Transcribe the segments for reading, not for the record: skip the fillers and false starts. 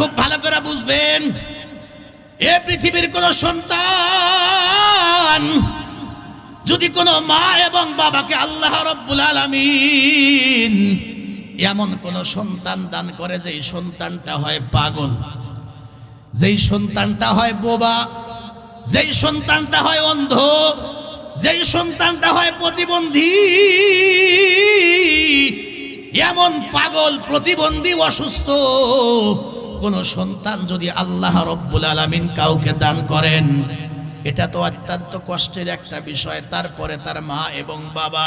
খুব ভালো করে বুঝবেন, এ পৃথিবীর কোন সন্তান যদি কোনো মা এবং বাবাকে আল্লাহ রাব্বুল আলামিন এমন কোন সন্তান দান করে যেই সন্তানটা হয় পাগল, যেই সন্তানটা হয় বোবা, যেই সন্তানটা হয় অন্ধ, যেই সন্তানটা হয় প্রতিবন্ধী, এমন পাগল, প্রতিবন্ধী, অসুস্থ কোন সন্তান যদি আল্লাহ রাব্বুল আলামিন কাউকে দান করেন, এটা তো অত্যন্ত কষ্টের একটা বিষয়। তারপরে তার মা এবং বাবা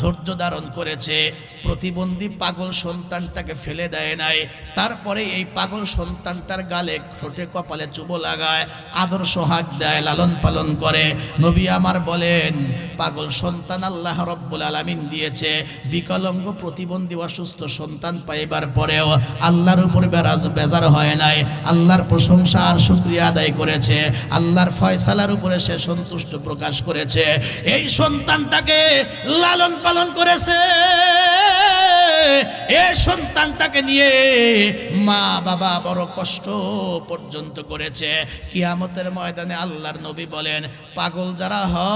ধৈর্য ধারণ করেছে, প্রতিবন্ধী পাগল সন্তানটাকে ফেলে দেয় নাই, তারপরে এই পাগল সন্তানটার গালে, ঠোঁটে, কপালে চুবো লাগায়, আদর সোহাগ দেয়, লালন পালন করে। নবী আমার বলেন, পাগল সন্তান আল্লাহ রাব্বুল আলামিন দিয়েছে, বিকলাঙ্গ, প্রতিবন্ধী, অসুস্থ সন্তান পাইবার পরেও আল্লাহর উপর বেজার হয় নাই, আল্লাহর প্রশংসা আর শুকরিয়া আদায় করেছে, আল্লাহর ফয়সালার উপরে সে সন্তুষ্ট প্রকাশ করেছে। এই সন্তানটাকে লালন পালন করেছে, এই সন্তানটাকে নিয়ে মা বাবা বড় কষ্ট পর্যন্ত করেছে। কিয়ামতের ময়দানে আল্লাহর নবী বলেন, পাগল যারা হয়,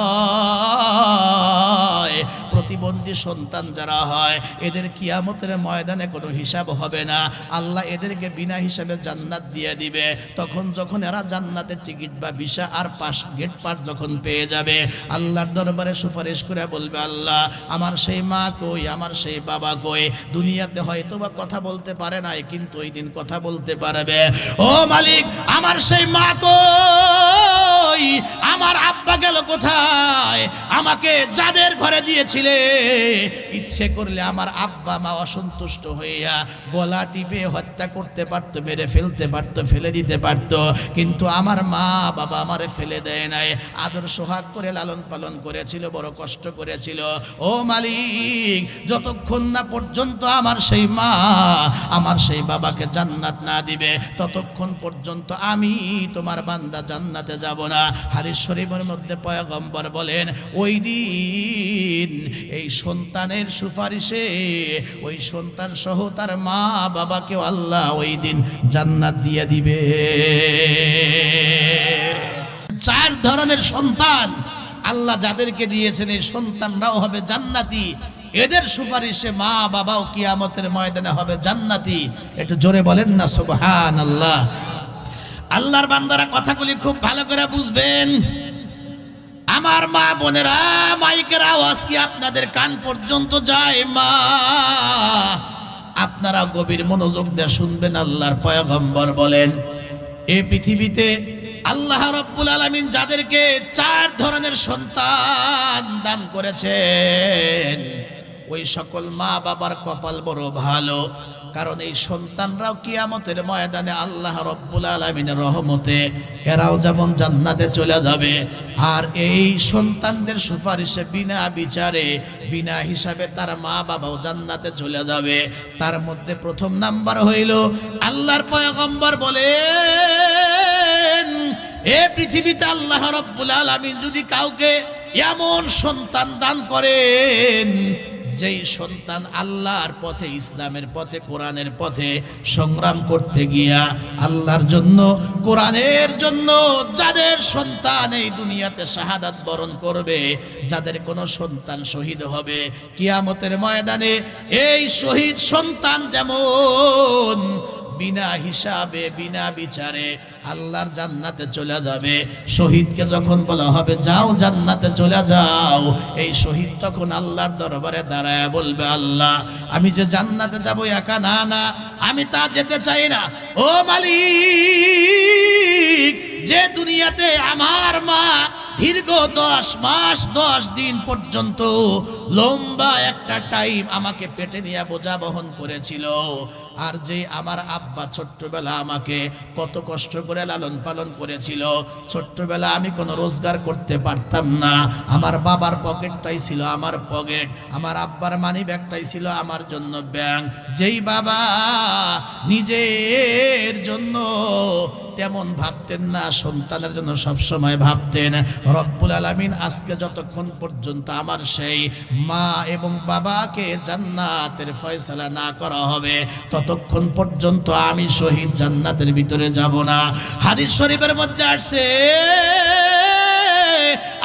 প্রতিবন্ধী সন্তান যারা হয়, এদের কিয়ামতের ময়দানে কোনো হিসাব হবে না, আল্লাহ এদেরকে বিনা হিসাবে জান্নাত দিয়ে দিবে। তখন যখন এরা জান্নাতের টিকিট বা ভিসা আর পাস, গেট পাস যখন পেয়ে যাবে, আল্লাহর দরবারে সুপারিশ করে বলবে, আল্লাহ আমার সেই মা কই, আমার সেই বাবা কই। দুনিয়াতে হয়তো বা কথা বলতে পারে নাই, কিন্তু ওই দিন কথা বলতে পারবে। ও মালিক, আমার সেই মা কই, আমার আব্বা গেল কোথায়? আমাকে যাদের ঘরে দিয়েছিলে, ইচ্ছে করলে আমার আব্বা মা অসন্তুষ্ট হইয়া গলা টিপে হত্যা করতে পারতো, মেরে ফেলতে পারতো, ফেলে দিতে পারতো, কিন্তু আমার মা বাবা আমারে ফেলে দেয় নাই, আদর সোহাগ করে লালন পালন করেছিল, বড় কষ্ট করেছিল। ও মালিক, যতক্ষণ না পর্যন্ত আমার সেই মা, আমার সেই বাবাকে জান্নাত না দিবে, ততক্ষণ পর্যন্ত আমি তোমার বান্দা জান্নাতে যাব না। হাদিস শরীফের মধ্যে পয়গম্বর বলেন, ওই দিন এই সন্তানের সুপারিশে ওই সন্তান সহ তার মা বাবাকেও আল্লাহ ওই দিন জান্নাত দিয়ে দিবে। চার ধরনের সন্তান আল্লাহ যাদেরকে দিয়েছেন, এই সন্তানরাও হবে জান্নাতি, এদের সুপারিশে মা বাবাও কিয়ামতের ময়দানে হবে জান্নাতি। একটু জোরে বলেন না সুবহানাল্লাহ। আল্লাহর বান্দারা কথাগুলি খুব ভালো করে বুঝবেন। আমার মা বোনেরা, মাইকের আওয়াজ কি আপনাদের কান পর্যন্ত যায়? মা, আপনারা গভীর মনোযোগ দিয়ে শুনবেন। আল্লাহর পয়গম্বর বলেন, এই পৃথিবীতে আল্লাহ রাব্বুল আলামিন যাদেরকে চার ধরনের সন্তান দান করেছেন, ওই সকল মা বাবার কপাল বড় ভালো, কারণ এই সন্তানরাও কিয়ামতের ময়দানে আল্লাহ রাব্বুল আলামিনের রহমতে এরাও যেমন জান্নাতে চলে যাবে, আর এই সন্তানদের সুপারিশে বিনা বিচারে, বিনা হিসাবে তার মা বাবাও জান্নাতে চলে যাবে। তার মধ্যে প্রথম নাম্বার হইল, আল্লাহর পয়গম্বর বলেন, এ পৃথিবীতে আল্লাহ রাব্বুল আলামিন যদি কাউকে এমন সন্তান দান করেন, যেই সন্তান আল্লাহর পথে, ইসলামের পথে, কোরআনের পথে সংগ্রাম করতে গিয়া আল্লাহর জন্য, কোরআনের জন্য যাদের সন্তান এই দুনিয়াতে শাহাদাত বরণ করবে, যাদের কোনো সন্তান শহীদ হবে, কিয়ামতের ময়দানে এই শহীদ সন্তান যেমন বিনা হিসাবে, বিনা বিচারে আল্লাহর জান্নাতে চলে যাবে। শহীদকে যখন বলা হবে যাও জান্নাতে চলে যাও, এই শহীদ তখন আল্লাহর দরবারে দাঁড়ায় বলবে, আল্লাহ আমি যে জান্নাতে যাব একা না, না আমি তা যেতে চাই না। ও মালিক, যে দুনিয়াতে আমার মা দীর্ঘ 10 মাস 10 দিন পর্যন্ত লম্বা একটা টাইম আমাকে পেটে নিয়ে বোঝা বহন করেছিল, আর যে আমার আব্বা ছোট্টবেলা আমাকে কত কষ্ট করে লালন পালন করেছিল, ছোট্টবেলা আমি কোনো রোজগার করতে পারতাম না, আমার বাবার পকেটটাই ছিল আমার পকেট, আমার আব্বার মানি ব্যাগটাই ছিল আমার জন্য ব্যাংক, যেই বাবা নিজের জন্য তেমন ভাবতেন না, সন্তানের জন্য সবসময় ভাবতেন। রব্বুল আলামিন আজকে যতক্ষণ পর্যন্ত আমার সেই মা এবং বাবাকে জান্নাতের ফয়সালা না করা হবে ততক্ষণ পর্যন্ত আমি শহীদ জান্নাতের ভিতরে যাব না। হাদিস শরীফের মধ্যে আসছে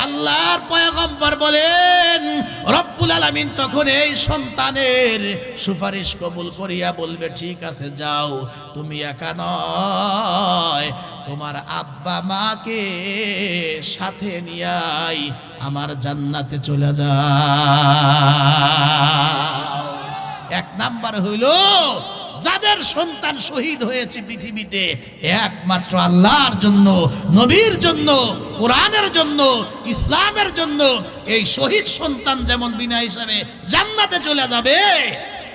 আল্লাহর পয়গম্বর বলেন রব্বুল আলামিন তখন এই সন্তানের সুপারিশ কবুল করিয়া বলবে, ঠিক আছে যাও, তুমি একা নয়, তোমার আব্বা মাকে সাথে নিয়াই আমার জান্নাতে চলে যাও। এক নাম্বার হইল যাদের সন্তান শহীদ হয়েছে পৃথিবীতে একমাত্র আল্লাহর জন্য, নবীর জন্য, কোরআনের জন্য, ইসলামের জন্য, এই শহীদ সন্তান যেমন বিনা হিসাবে জান্নাতে চলে যাবে,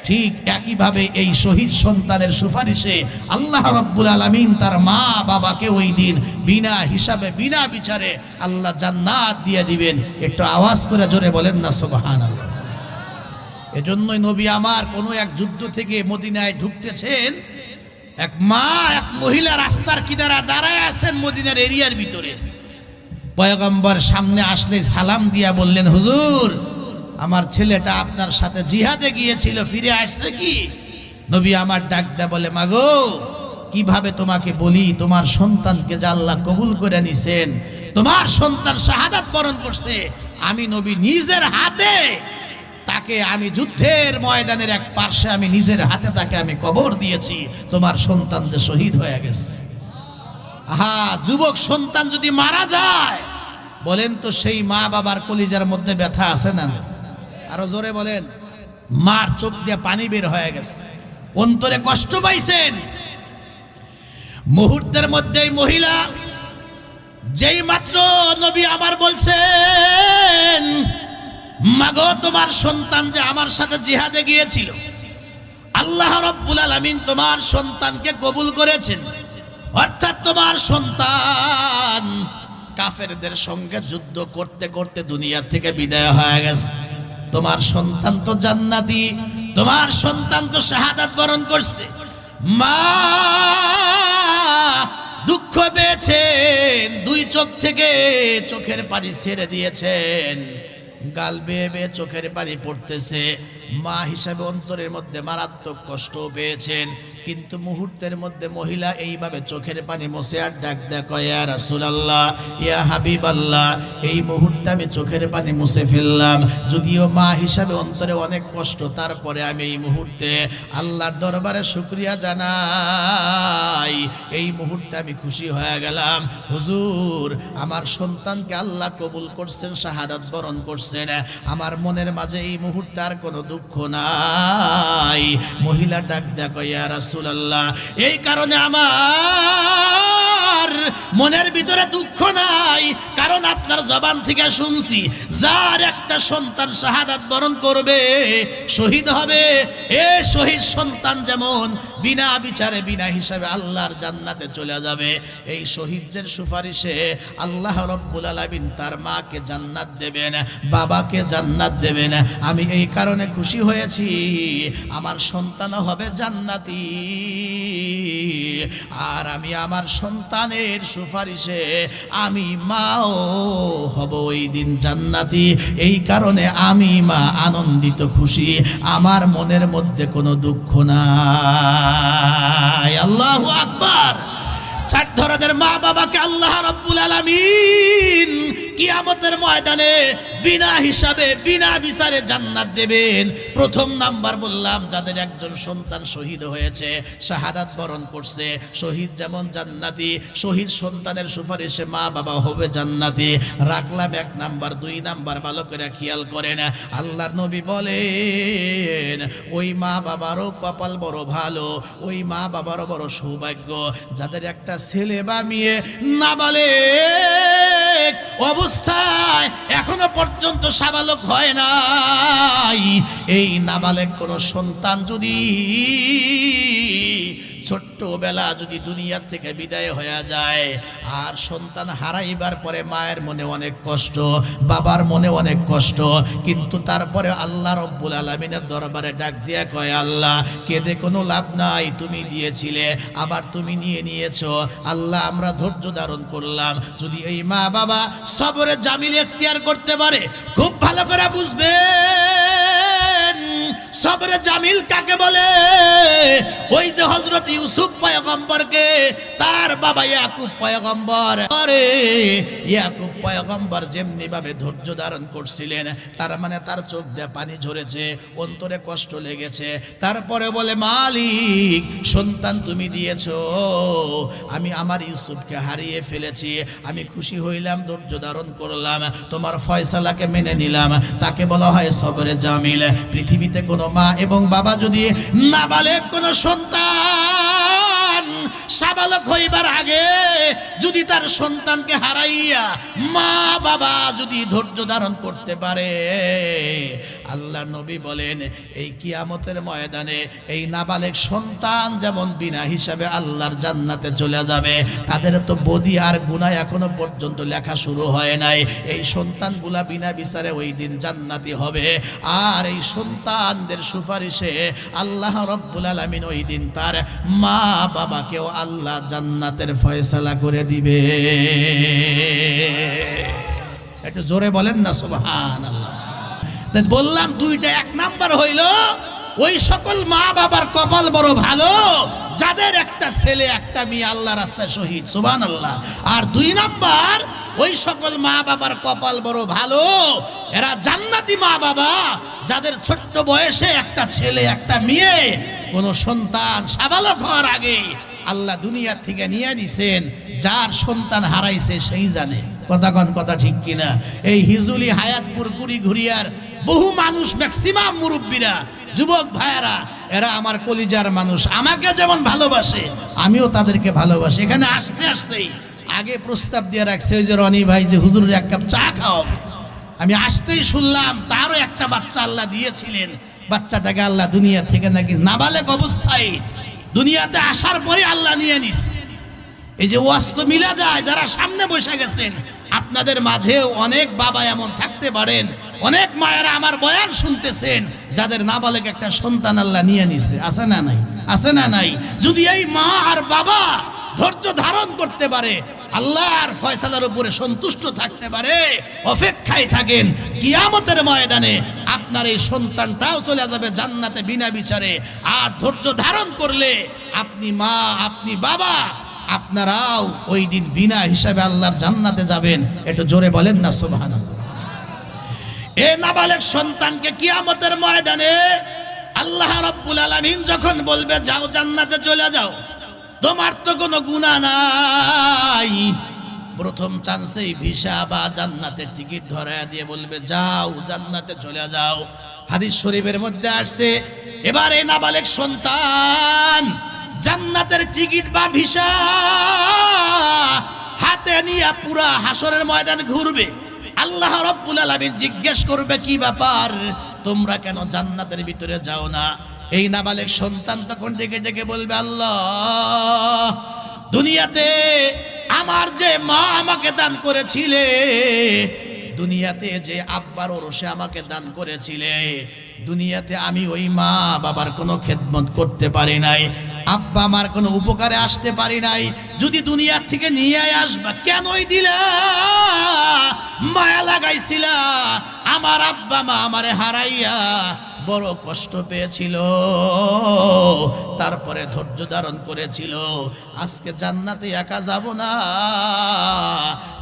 ঠিক একইভাবে এই শহীদ সন্তানের সুপারিশে আল্লাহ রাব্বুল আলামিন তার মা বাবাকে ওই দিন বিনা হিসাবে বিনা বিচারে আল্লাহ জান্নাত দিয়ে দিবেন। একটু আওয়াজ করে জোরে বলেন না সুবহানাল্লাহ। এজন্যই নবী আমার কোনো এক যুদ্ধ থেকে মদিনায় ঢুকতেছেন, এক মা এক মহিলা রাস্তার কিনারা দাঁড়ায় আছেন মদিনার এরিয়ার ভিতরে। পয়গম্বর সামনে আসলে সালাম দিয়া বললেন, হুজুর আমার ছেলেটা আপনার সাথে জিহাদে গিয়েছিল, ফিরে আসছে কি? নবী আমার ডাক দেয়া বলে, মাগো কিভাবে তোমাকে বলি, তোমার সন্তানকে যে আল্লাহ কবুল করে নিছেন, তোমার সন্তান শাহাদাত বরণ করছে, আমি নবী নিজের হাতে তাকে আমি যুদ্ধের ময়দানের এক পাশে আমি নিজের হাতে তাকে আমি কবর দিয়েছি, তোমার সন্তান যে শহীদ হয়ে গেছে। আহা, যুবক সন্তান যদি মারা যায় বলেন তো সেই মা বাবার কলিজার মধ্যে ব্যথা আছে না? আরো জোরে বলেন। মার চোখ দিয়ে পানি বের হয়ে গেছে, অন্তরে কষ্ট পাইছেন। মুহূর্তের মধ্যেই মহিলা যেই মাত্র নবী আমার বলছেন, মাগো তোমার সন্তান যে আমার সাথে জিহাদে গিয়েছিল, আল্লাহ রাব্বুল আলামিন তোমার সন্তানকে কবুল করেছেন, অর্থাৎ তোমার সন্তান কাফেরদের সঙ্গে যুদ্ধ করতে করতে দুনিয়া থেকে বিদায় হয়ে গেছে, তোমার সন্তান তো জান্নাতি, তোমার সন্তান তো শাহাদাত বরণ করছে। মা দুঃখ পেয়েছেন, দুই চোখ থেকে চোখের পানি ছেড়ে দিয়েছেন, গাল বেয়ে বেয়ে চোখের পানি পড়তেছে। মা হিসাবে অন্তরের মধ্যে মারাত্মক কষ্ট পেয়েছেন, কিন্তু মুহূর্তের মধ্যে মহিলা এইভাবে চোখের পানি মুছে আর ডাক দেয়, ইয়া রাসূলুল্লাহ, ইয়া হাবিবাল্লাহ, এই মুহূর্তে আমি চোখের পানি মুছে ফেললাম। যদিও মা হিসাবে অন্তরে অনেক কষ্ট, তারপরে আমি এই মুহূর্তে আল্লাহর দরবারে শুকরিয়া জানাই, এই মুহূর্তে আমি খুশি হয়ে গেলাম। হুজুর আমার সন্তানকে আল্লাহ কবুল করছেন, শাহাদাত বরণ করছেন, আমার মনের মাঝে এই মুহূর্তে আর কোনো দুঃখ নাই। মহিলা ডাক দেখো, ইয়া রাসূলুল্লাহ, এই কারণে আমার মনের ভিতরে দুঃখ নাই, কারণ আপনার জবান থেকে শুনছি যার একটা সন্তান শাহাদাত বরণ করবে, শহীদ হবে, এ শহীদ সন্তান যেমন বিনা বিচারে বিনা হিসাবে আল্লাহর জান্নাতে চলে যাবে। এই শহীদদের সুপারিশে আল্লাহ রাব্বুল আলামিন তার মাকে জান্নাত দেবেন, বাবাকে জান্নাত দেবেন। আমি এই কারণে খুশি হয়েছি, আমার সন্তানও হবে জান্নাতি, আর আমি আমার সন্তানের সুপারিশে আমি মাও হব ওই দিন জান্নাতি। এই কারণে আমি মা আনন্দিত, খুশি, আমার মনের মধ্যে কোনো দুঃখ নাই। আল্লাহু আকবার। চার ধরনের মা বাবাকে আল্লাহ রাব্বুল আলামিন কিয়ামতের ময়দানে বিনা হিসাবে বিনা বিচারে জান্নাত দেবেন। প্রথম নাম্বার বললাম, যাদের একজন সন্তান শহীদ হয়েছে, শাহাদাত বরণ করছে, শহীদ যেমন জান্নাতি, শহীদ সন্তানের সুপারিশে মা বাবা হবে জান্নাতি। রাখলাম এক নাম্বার। দুই নাম্বার ভালো করে খেয়াল করেন, আল্লাহর নবী বলেন ওই মা বাবারও কপাল বড় ভালো, ওই মা বাবারও বড় সৌভাগ্য যাদের একটা ছেলে বা মেয়ে নাবালেগ অবস্থায় এখনো পর্যন্ত সাবালক হয় নাই। এই নাবালেগ কোন সন্তান যদি ছোট্টবেলা যদি দুনিয়ার থেকে বিদায় হয়ে যায় আর সন্তান হারাইবার পরে মায়ের মনে অনেক কষ্ট, বাবার মনে অনেক কষ্ট, কিন্তু তারপরে আল্লাহ রব্বুল আলামিনের দরবারে ডাক দিয়া কয়, আল্লাহ কেঁদে কোনো লাভ নাই, তুমি দিয়েছিলে আবার তুমি নিয়ে নিয়েছো। আল্লাহ আমরা ধৈর্য ধারণ করলাম। যদি এই মা বাবা সবরে জামিল ইখতিয়ার করতে পারে, খুব ভালো করে বুঝবেন সবরে জামিল কাকে বলে। ওই যে হযরত ইউসুফ পয়গম্বরকে তার বাবা ইয়াকুব পয়গম্বর, আরে ইয়াকুব পয়গম্বর যেমনি ভাবে ধৈর্য ধারণ করছিলেন, তার মানে তার চোখ দিয়ে পানি ঝরেছে, অন্তরে কষ্ট লেগেছে, তারপরে বলে মালিক সন্তান তুমি দিয়েছো, আমি আমার ইউসুফকে হারিয়ে ফেলেছি, আমি খুশি হইলাম, ধৈর্য ধারণ করলাম, তোমার ফয়সালাকে মেনে নিলাম। তাকে বলা হয় সবরে জামিল। পৃথিবীতে কোনো মা এবং বাবা যদি নাবালেগ কোনো সন্তান সাবালক হইবার আগে যদি তার সন্তানকে হারাইয়া মা বাবা যদি ধৈর্য ধারণ করতে পারে, আল্লাহ নবী বলেন এই কিয়ামতের ময়দানে এই নাবালেগ সন্তান যেমন বিনা হিসাবে আল্লাহর জান্নাতে চলে যাবে। তাদের তো বদি আর গুনাহ এখনো পর্যন্ত লেখা শুরু হয় নাই, এই সন্তানগুলা বিনা বিচারে ওই দিন জান্নাতি হবে। আর এই সন্তানদের সুপারিশে আল্লাহ রব্বুল আলামিন ওই দিন তার মা বাবাকেও আল্লাহ জান্নাতের ফয়সালা করে দিবে। একটু জোরে বলেন না সুবহানাল্লাহ। বললাম দুইটা, এক নাম্বার হইল ওই সকল মা বাবার কপাল বড় ভালো যাদের একটা ছেলে একটা মেয়ে আল্লাহ রাস্তায় শহীদ, সুবহানাল্লাহ। আর দুই নাম্বার ওই সকল মা বাবার কপাল বড় ভালো, এরা জান্নাতি মা বাবা যাদের ছোট্ট বয়সে একটা ছেলে একটা মেয়ে, কোন সন্তান সাবালক হওয়ার আগে আল্লাহ দুনিয়া থেকে নিয়ে নিছেন। যার সন্তান হারাইছে সেই জানে। কথা ঠিক কিনা? এই হিজুলি হায়াতপুর কুড়ি ঘুরিয়ার বহু মানুষ, ম্যাক্সিমাম মুরব্বীরা, যুবক ভাইয়েরা, এরা আমার কলিজার মানুষ, আমাকে যেমন ভালোবাসে আমিও তাদেরকে ভালোবাসি। এখানে আসতে আসতেই আগে প্রস্তাব দিয়ে রাখছে ওই যে রনি ভাই যে হুজুরের এক কাপ চা খাওয়াবে। আমি আসতেই শুনলাম তারও একটা বাচ্চা আল্লাহ দিয়েছিলেন, বাচ্চাটাকে আল্লাহ দুনিয়া থেকে নাকি নাবালেগ অবস্থায় দুনিয়াতে আসার পরে আল্লাহ নিয়ে নিস। এই যে ওয়াজ তো মিলা যায়, যারা সামনে বসে গেছেন আপনাদের মাঝেও অনেক বাবা এমন থাকতে পারেন, অনেক মায়েরা আমার বয়ান শুনতেছেন যাদের নাবালেগ একটা সন্তান আল্লাহ নিয়ে নিছে। আছে না নাই? আছে না নাই? যদি এই মা আর বাবা ধৈর্য ধারণ করতে পারে, আল্লাহর ফয়সালার উপরে সন্তুষ্ট থাকতে পারে, অপেক্ষায় থাকেন, কিয়ামতের ময়দানে আপনার এই সন্তানটাও চলে যাবে জান্নাতে বিনা বিচারে। আর ধৈর্য ধারণ করলে আপনি মা, আপনি বাবা, আপনারাও ওই দিন বিনা হিসাবে আল্লাহর জান্নাতে যাবেন। একটু জোরে বলেন না সুবহানাল্লাহ। এ নাবালেগ সন্তানকে কিয়ামতের ময়দানে আল্লাহ রাব্বুল আলামিন যখন বলবে যাও জান্নাতে চলে যাও, তোমার তো কোনো গুনাহ নাই, প্রথম চান্সেই ভিসা বা জান্নাতের টিকিট ধরায়া দিয়ে বলবে যাও জান্নাতে চলে যাও। হাদিস শরীফের মধ্যে আসছে, এবার এই নাবালেগ সন্তান জান্নাতের টিকিট বা ভিসা হাতে নিয়ে পুরা হাসরের ময়দান ঘুরবে। আল্লাহ রাব্বুল আলামিন জিজ্ঞেস করবে কি ব্যাপার, তোমরা কেন জান্নাতের ভিতরে যাও না? এই নাবালেগ সন্তান তখন ডেকে ডেকে বলবে, আল্লাহ দুনিয়াতে আমার যে মা আমাকে দান করেছিলে, দুনিয়াতে যে আব্বার ওরসে আমাকে দান করেছিলে, দুনিয়াতে আমি ওই মা বাবার কোনো খেদমত করতে পারি নাই, আব্বা আমার কোনো উপকারে আসতে পারি নাই। যদি দুনিয়ার থেকে নিয়ে আসবা কেনই দিলা? মায়া লাগাইছিলা, আমার আব্বা মা আমারে হারাইয়া বড় কষ্ট পেয়েছিল, তারপরে ধৈর্য ধারণ করেছিল। আজকে জান্নাতে একা যাব না,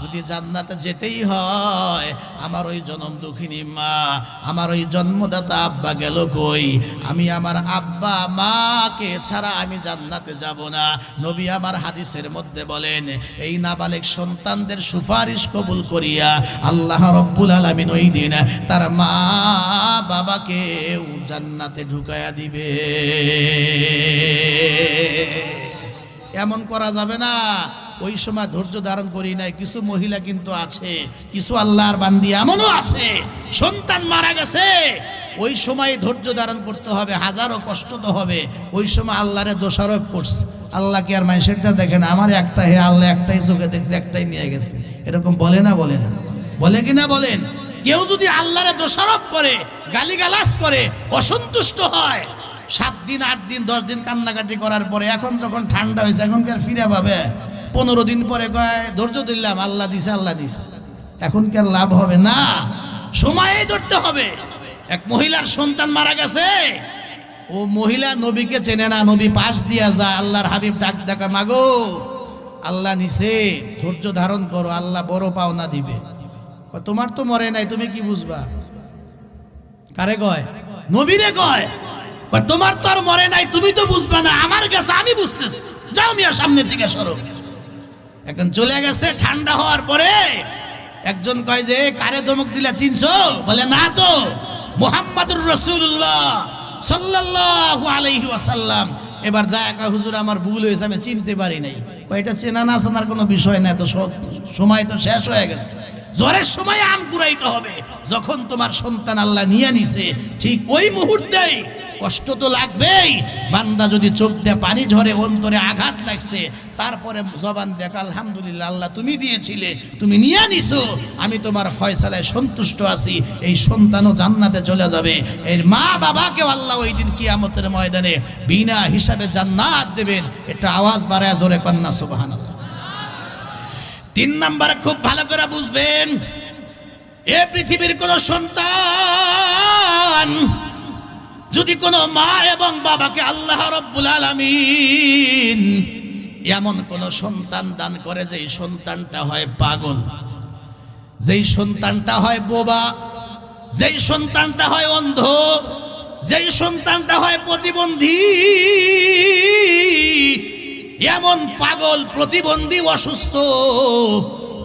যদি জান্নাতে যেতেই হয় আমার ওই জনম দুঃখিনী মা, আমার ওই জন্মদাতা আব্বা গেল কই? আমি আমার আব্বা মাকে ছাড়া আমি জান্নাতে যাব না। নবী আমার হাদিসের মধ্যে বলেন, এই নাবালেগ সন্তানদের সুপারিশ কবুল করিয়া আল্লাহ রব্বুল আলামিন ওই দিন তার মা বাবাকে জান্নাতে ঢুকায়া দিবে। এমন করা যাবে না। ওই সময় ধৈর্য ধারণ করি নাই। কিছু মহিলা কিন্তু আছে, কিছু আল্লাহর বান্দি এমনও আছে, সন্তান মারা গেছে, ওই সময় ধৈর্য ধারণ করতে হবে, হাজারো কষ্ট তো হবে। ওই সময় আল্লাহরে দোষারোপ করছে, আল্লাহ কি আর মানুষেরটা দেখে না, আমার একটা হে আল্লাহ একটাই চোখে দেখছে, একটাই নিয়ে গেছে, এরকম বলে না? বলে না? বলে কিনা বলেন? কেউ যদি আল্লাহরে দোষারোপ করে, গালিগালাজ করে, অসন্তুষ্ট হয়, 7 দিন 8 দিন 10 দিন কান্নাকাটি করার পরে এখন যখন ঠান্ডা হয়েছে, এখন কি আর ফিরে পাবে? 15 দিন পরে কয় ধৈর্য দিলাম, আল্লাহ দিছে, আল্লাহ দিছে, এখন কি আর লাভ হবে? না, সময়েই ধরতে হবে। এক মহিলার সন্তান মারা গেছে, ও মহিলা নবীকে চেনে না, নবী পাশ দিয়া যায়, আল্লাহর হাবিব ডাক ডাকা, মাগো আল্লাহ নিছে, ধৈর্য ধারণ করো, আল্লাহ বড় পাওনা দিবে। তোমার তো মরে নাই, তুমি কি বুঝবা? কারে কয়? নবীরে কয়। তোমার তো আর মরে নাই, তুমি তো বুঝবা না, আমার কাছে আমি বুঝতেছি, যাও মিয়া সামনে থেকে সরো। এখন চলে গেছে, ঠান্ডা হওয়ার পরে একজন কয় যে কারে ধমক দিলা চিনছো? বলে না তো, মুহাম্মাদুর রাসূলুল্লাহ সাল্লাল্লাহু আলাইহি ওয়াসাল্লাম। এবার যায় কয় হুজুর আমার ভুল হয়েছে, আমি চিনতে পারি নাই। কয় এটা চেনা না চেনার কোনো বিষয় না, তো সময় তো শেষ হয়ে গেছে, জ্বরের সময় আম কুড়াইতে হবে। যখন তোমার সন্তান আল্লাহ নিয়ে নিছে, ঠিক ওই মুহূর্তেই কষ্ট তো লাগবেই। বান্দা যদি চোখ দিয়ে পানি ঝরে, অন্তরে আঘাত লাগছে, তারপরে জবান দেখ আলহামদুলিল্লাহ আল্লাহ তুমি দিয়েছিলে, তুমি নিয়ে নিছো, আমি তোমার ফয়সালায় সন্তুষ্ট আছি, এই সন্তানও জান্নাতে চলে যাবে। এর মা বাবাকেও আল্লাহ ওই দিন কিয়ামতের ময়দানে বিনা হিসাবে জান্নাত দেবেন। এটা আওয়াজ বাড়ায় জোরে কন্যা সুবহানাল্লাহ। 3 নম্বরে খুব ভালো করে বুঝবেন, এ পৃথিবীর কোন সন্তান যদি কোনো মা এবং বাবাকে আল্লাহ রাব্বুল আলামিন এমন কোন সন্তান দান করে, যেই সন্তানটা হয় পাগল, যেই সন্তানটা হয় বোবা, যেই সন্তানটা হয় অন্ধ, যেই সন্তানটা হয় প্রতিবন্ধী, এমন পাগল, প্রতিবন্ধী, অসুস্থ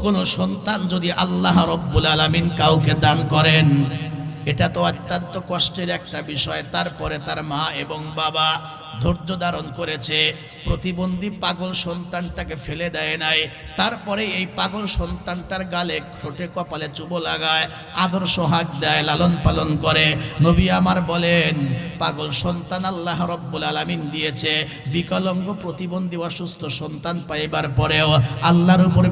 কোন সন্তান যদি আল্লাহ রাব্বুল আলামিন কাউকে দান করেন, এটা তো অত্যন্ত কষ্টের একটা বিষয়। তারপরে তার মা এবং বাবা ধৈর্য ধারণ করেছে, প্রতিবন্ধী পাগল সন্তানটাকে ফেলে দেয় নাই, তারপরে এই পাগল সন্তানটার গালে, ঠোঁটে, কপালে চুবো লাগায়, আদর সোহাগ দেয়, লালন পালন করে। নবী আমার বলেন, পাগল সন্তান আল্লাহ রাব্বুল আলামিন দিয়েছে, বিকলাঙ্গ, প্রতিবন্ধী, অসুস্থ সন্তান পাইবার পরেও আল্লাহর উপর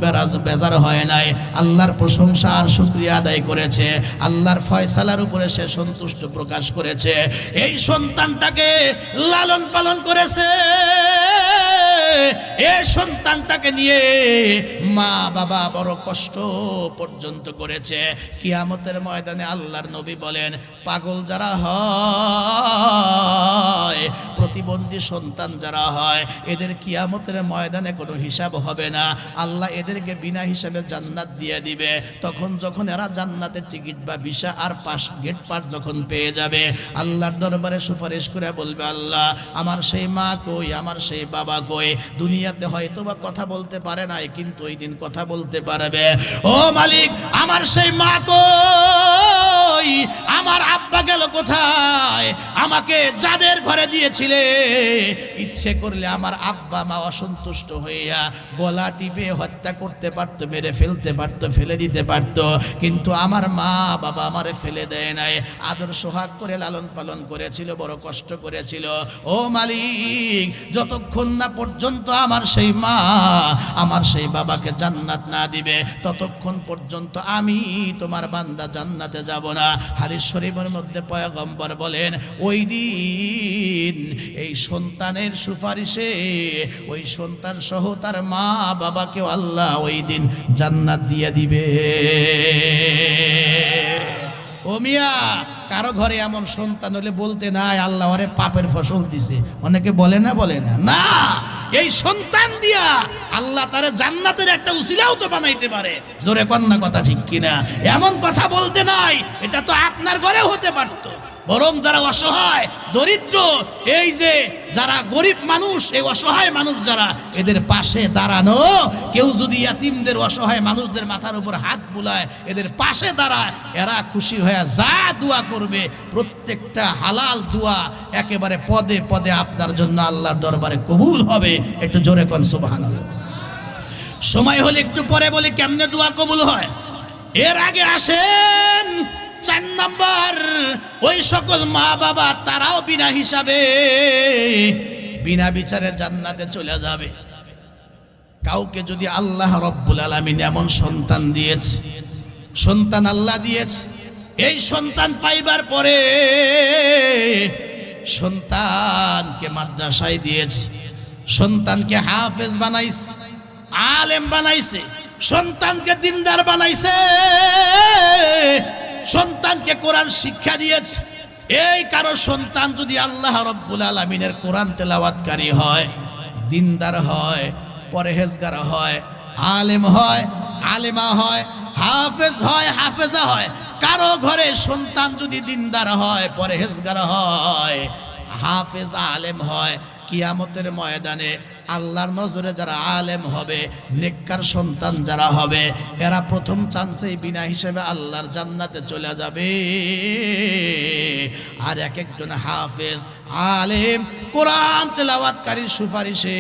বেজার হয় নাই, আল্লাহর প্রশংসা আর শুকরিয়া আদায় করেছে, আল্লাহর ফয়সালার উপরে সে সন্তুষ্ট প্রকাশ করেছে। এই সন্তানটাকে লালন পালন করেছে, এই সন্তানটাকে নিয়ে মা বাবা বড় কষ্ট পর্যন্ত করেছে। কিয়ামতের ময়দানে আল্লাহর নবী বলেন, পাগল যারা হয়, প্রতিবন্ধী সন্তান যারা হয়, এদের কিয়ামতের ময়দানে কোনো হিসাব হবে না, আল্লাহ এদেরকে বিনা হিসাবে জান্নাত দিয়ে দিবে। তখন যখন এরা জান্নাতের টিকিট বা ভিসা আর পাস, গেট পাস যখন পেয়ে যাবে, আল্লাহর দরবারে সুপারিশ করে বলবে, আল্লাহ আমার সেই মা কই, আমার সেই বাবা কই? দুনিয়াতে হয়তো বা কথা বলতে পারে নাই, কিন্তু ওই দিন কথা বলতে পারবে। ও মালিক, আমার সেই মা কই, আমার আব্বা গেল কোথায়? আমাকে যাদের ঘরে দিয়েছিলে, ইচ্ছে করলে আমার আব্বা মা অসন্তুষ্ট হইয়া গলা টিপে হত্যা করতে পারতো, মেরে ফেলতে পারতো, ফেলে দিতে পারতো, কিন্তু আমার মা বাবা আমারে ফেলে দেয় নাই, আদর সোহাগ করে লালন পালন করেছিল, বড় কষ্ট করেছিল। ও মালিক, যতক্ষণ না পর্যন্ত আমার সেই মা, আমার সেই বাবাকে জান্নাত না দিবে, ততক্ষণ পর্যন্ত আমি তোমার বান্দা জান্নাতে যাব না। হাদিস শরীফের মধ্যে পয়গম্বর বলেন, ওই দিন এই সন্তানের সুপারিশে ওই সন্তান সহ তার মা বাবাকেও আল্লাহ ওই দিন জান্নাত দিয়ে দিবে। ও মিয়া, কারো ঘরে এমন সন্তান হলে বলতে নাই আল্লাহ ওরে পাপের ফসল দিছে, অনেকে বলে না? বলে না? না, এই সন্তান দিয়া আল্লাহ তারে জান্নাতের একটা উসিলাও তো বানাইতে পারে। জোরে কন্যা কথা ঠিক কিনা? এমন কথা বলতে নাই, এটা তো আপনার ঘরেও হতে পারতো। বরং যারা অসহায়, দরিদ্র, এই যে যারা গরিব মানুষ, এই অসহায় মানুষ যারা, এদের পাশে দাঁড়ানো। কেউ যদি ইয়াতিমদের, অসহায় মানুষদের মাথার উপর হাত বুলায়, এদের পাশে দাঁড়ায়, এরা খুশি হয়ে যা দোয়া করবে, প্রত্যেকটা হালাল দোয়া একেবারে পদে পদে আপনার জন্য আল্লাহর দরবারে কবুল হবে। একটু জোরে কোন সুবহানাল্লাহ। সময় হলে একটু পরে বলি কেমনে দোয়া কবুল হয়। এর আগে আসেন 4 নাম্বার, ওই সকল মা বাবা তারাও বিনা হিসাবে বিনা বিচারে জান্নাতে চলে যাবে। কাউকে যদি আল্লাহ রব্বুল আলামিন এমন সন্তান দিয়েছে, সন্তান আল্লাহ দিয়েছে, এই সন্তান পাইবার পরে সন্তানকে মাদ্রাসায় দিয়েছে, সন্তানকে হাফেজ বানাইছে, আলেম বানাইছে, সন্তানকে দিনদার বানাইছে, সন্তানকে কোরআন শিক্ষা দিয়েছে। এই কারো সন্তান যদি আল্লাহ রব্বুল আলামিনের কোরআন তেলাওয়াতকারী হয়, দিনদার হয়, পরহেজগার হয়, আলেম হয়, আলেমা হয়, হাফেজ হয়, হাফেজা হয়, কারো ঘরে সন্তান যদি দিনদার হয়, পরহেজগার হয়, হাফেজ আলেম হয়, কিয়ামতের ময়দানে আল্লাহর নজরে যারা আলেম হবে, নেককার সন্তান যারা হবে, এরা প্রথম চান্সেই বিনা হিসেবে আল্লাহর জান্নাতে চলে যাবে। আর এক একজন হাফেজ আলেম কোরআন তেলাওয়াতকারীর সুপারিশে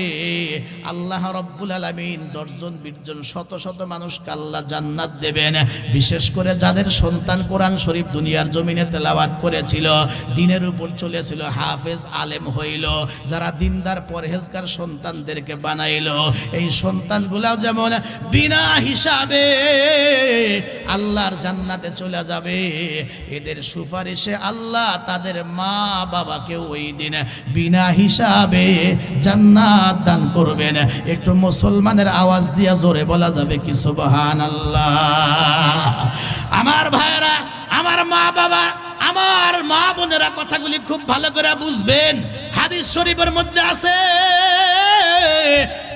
আল্লাহ রব্বুল আলামিন 10 জন 20 জন শত শত মানুষকে আল্লাহ জান্নাত দেবেন। বিশেষ করে যাদের সন্তান কোরআন শরীফ দুনিয়ার জমিনে তেলাওয়াত করেছিল, দিনের উপর চলেছিল, হাফেজ আলেম হইল, যারা দিনদার পরহেজগার সন্তানদেরকে বানাইলো, এই সন্তানগুলাও যেমন বিনা হিসাবে আল্লাহর জান্নাতে চলে যাবে। এদের সুপারিশে আল্লাহ তাদের মা বাবাকে ওই দিন বিনা হিসাবে জান্নাত দান করবেন। একটু মুসলমানের আওয়াজ দিয়া জোরে বলা যাবে কি সুবহানাল্লাহ? আমার ভাইরা, আমার মা বাবা, আমার মা বোনেরা, কথাগুলি খুব ভালো করে বুঝবেন। হাদিস শরীফের মধ্যে আছে,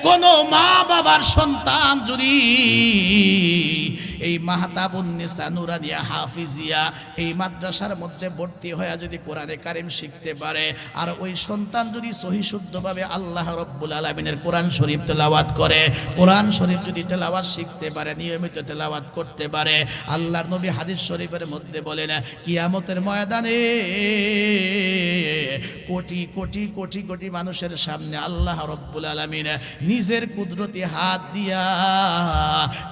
কোন মা বাবার সন্তান যদি এই মাহতাবুন্নেসা নুরানিয়া হাফিজিয়া এই মাদ্রাসার মধ্যে ভর্তি হয়ে যদি কোরআনে কারিম শিখতে পারে, আর ওই সন্তান যদি সহি শুদ্ধভাবে আল্লাহ রব্বুল আলামিনের কোরআন শরীফ তেলাওয়াত করে, কোরআন শরীফ যদি তেলাওয়াত শিখতে পারে, নিয়মিত তেলাওয়াত করতে পারে, আল্লাহর নবী হাদিস শরীফের মধ্যে বলেন, কিয়ামতের ময়দানে কোটি কোটি কোটি কোটি মানুষের সামনে আল্লাহ রব্বুল আলামিন নিজের কুদরতি হাত দিয়া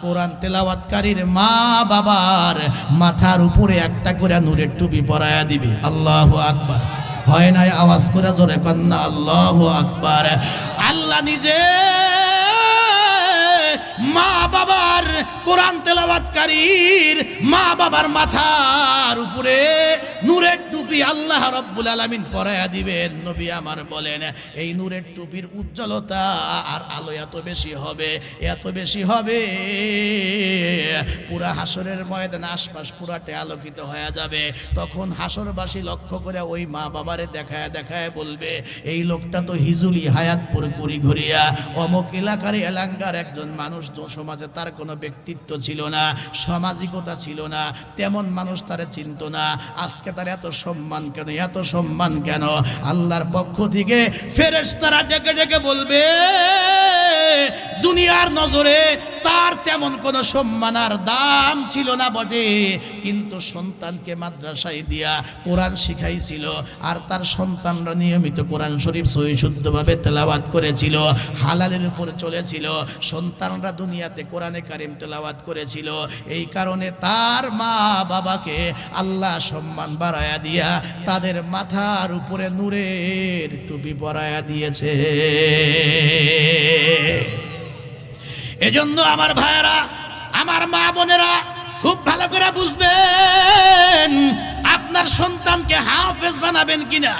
কোরআন তেলাওয়াতকারীর মা বাবার মাথার উপরে একটা করে নূরের টুপি পরায়া দিবে। আল্লাহু আকবার। হয় নাই? আওয়াজ করে জোরে কন্না আল্লাহু আকবার। আল্লাহ নিজে মা বাবার, কোরআন তেলাওয়াতকারীর মা বাবার মাথার উপরে নূরের টুপি আল্লাহ রব্বুল আলামিন পরায়া দিবেন। নবী আমার বলেন, এই নূরের টুপির উজ্জ্বলতা আর আলো এত বেশি হবে, এত বেশি হবে, পুরা হাসরের ময়দান আশপাশ পুরাটে আলোকিত হয়ে যাবে। তখন হাসরবাসী লক্ষ্য করে ওই মা বাবারে দেখায় দেখায় বলবে, এই লোকটা তো হিজুলি হায়াতপুর কুড়িঘরিয়া অমুক এলাকার এলাঙ্গার একজন মানুষ, সমাজে তার কোনো ব্যক্তিত্ব ছিল না, সামাজিকতা ছিল না, তেমন মানুষ তারে চিনত না, আজকে তার এত সম্মান কেন, এত সম্মান কেন? আল্লাহর পক্ষ থেকে ফেরেশতারা ডেকে ডেকে বলবে, দুনিয়ার নজরে তার তেমন কোনো সম্মান আর দাম ছিল না বটে, কিন্তু সন্তানকে মাদ্রাসায় দিয়া কোরআন শিখাইছিল, আর তার সন্তানরা নিয়মিত কোরআন শরীফ সহি শুদ্ধভাবে তেলাওয়াত করেছিল, হালালের উপর চলেছিল, সন্তানরা দুনিয়াতে কোরআনে কারিম তেলাওয়াত করেছিল। এই কারণে তার মা বাবাকে আল্লাহ সম্মান বাড়ায়া দিয়া তাদের মাথার উপরে নূরের টুপি পরায়া দিয়েছে। এজন্য আমার ভাইয়েরা, আমার মা বোনেরা, খুব ভালো করে বুঝবেন, আপনার সন্তানকে হাফেজ বানাবেন কিনা,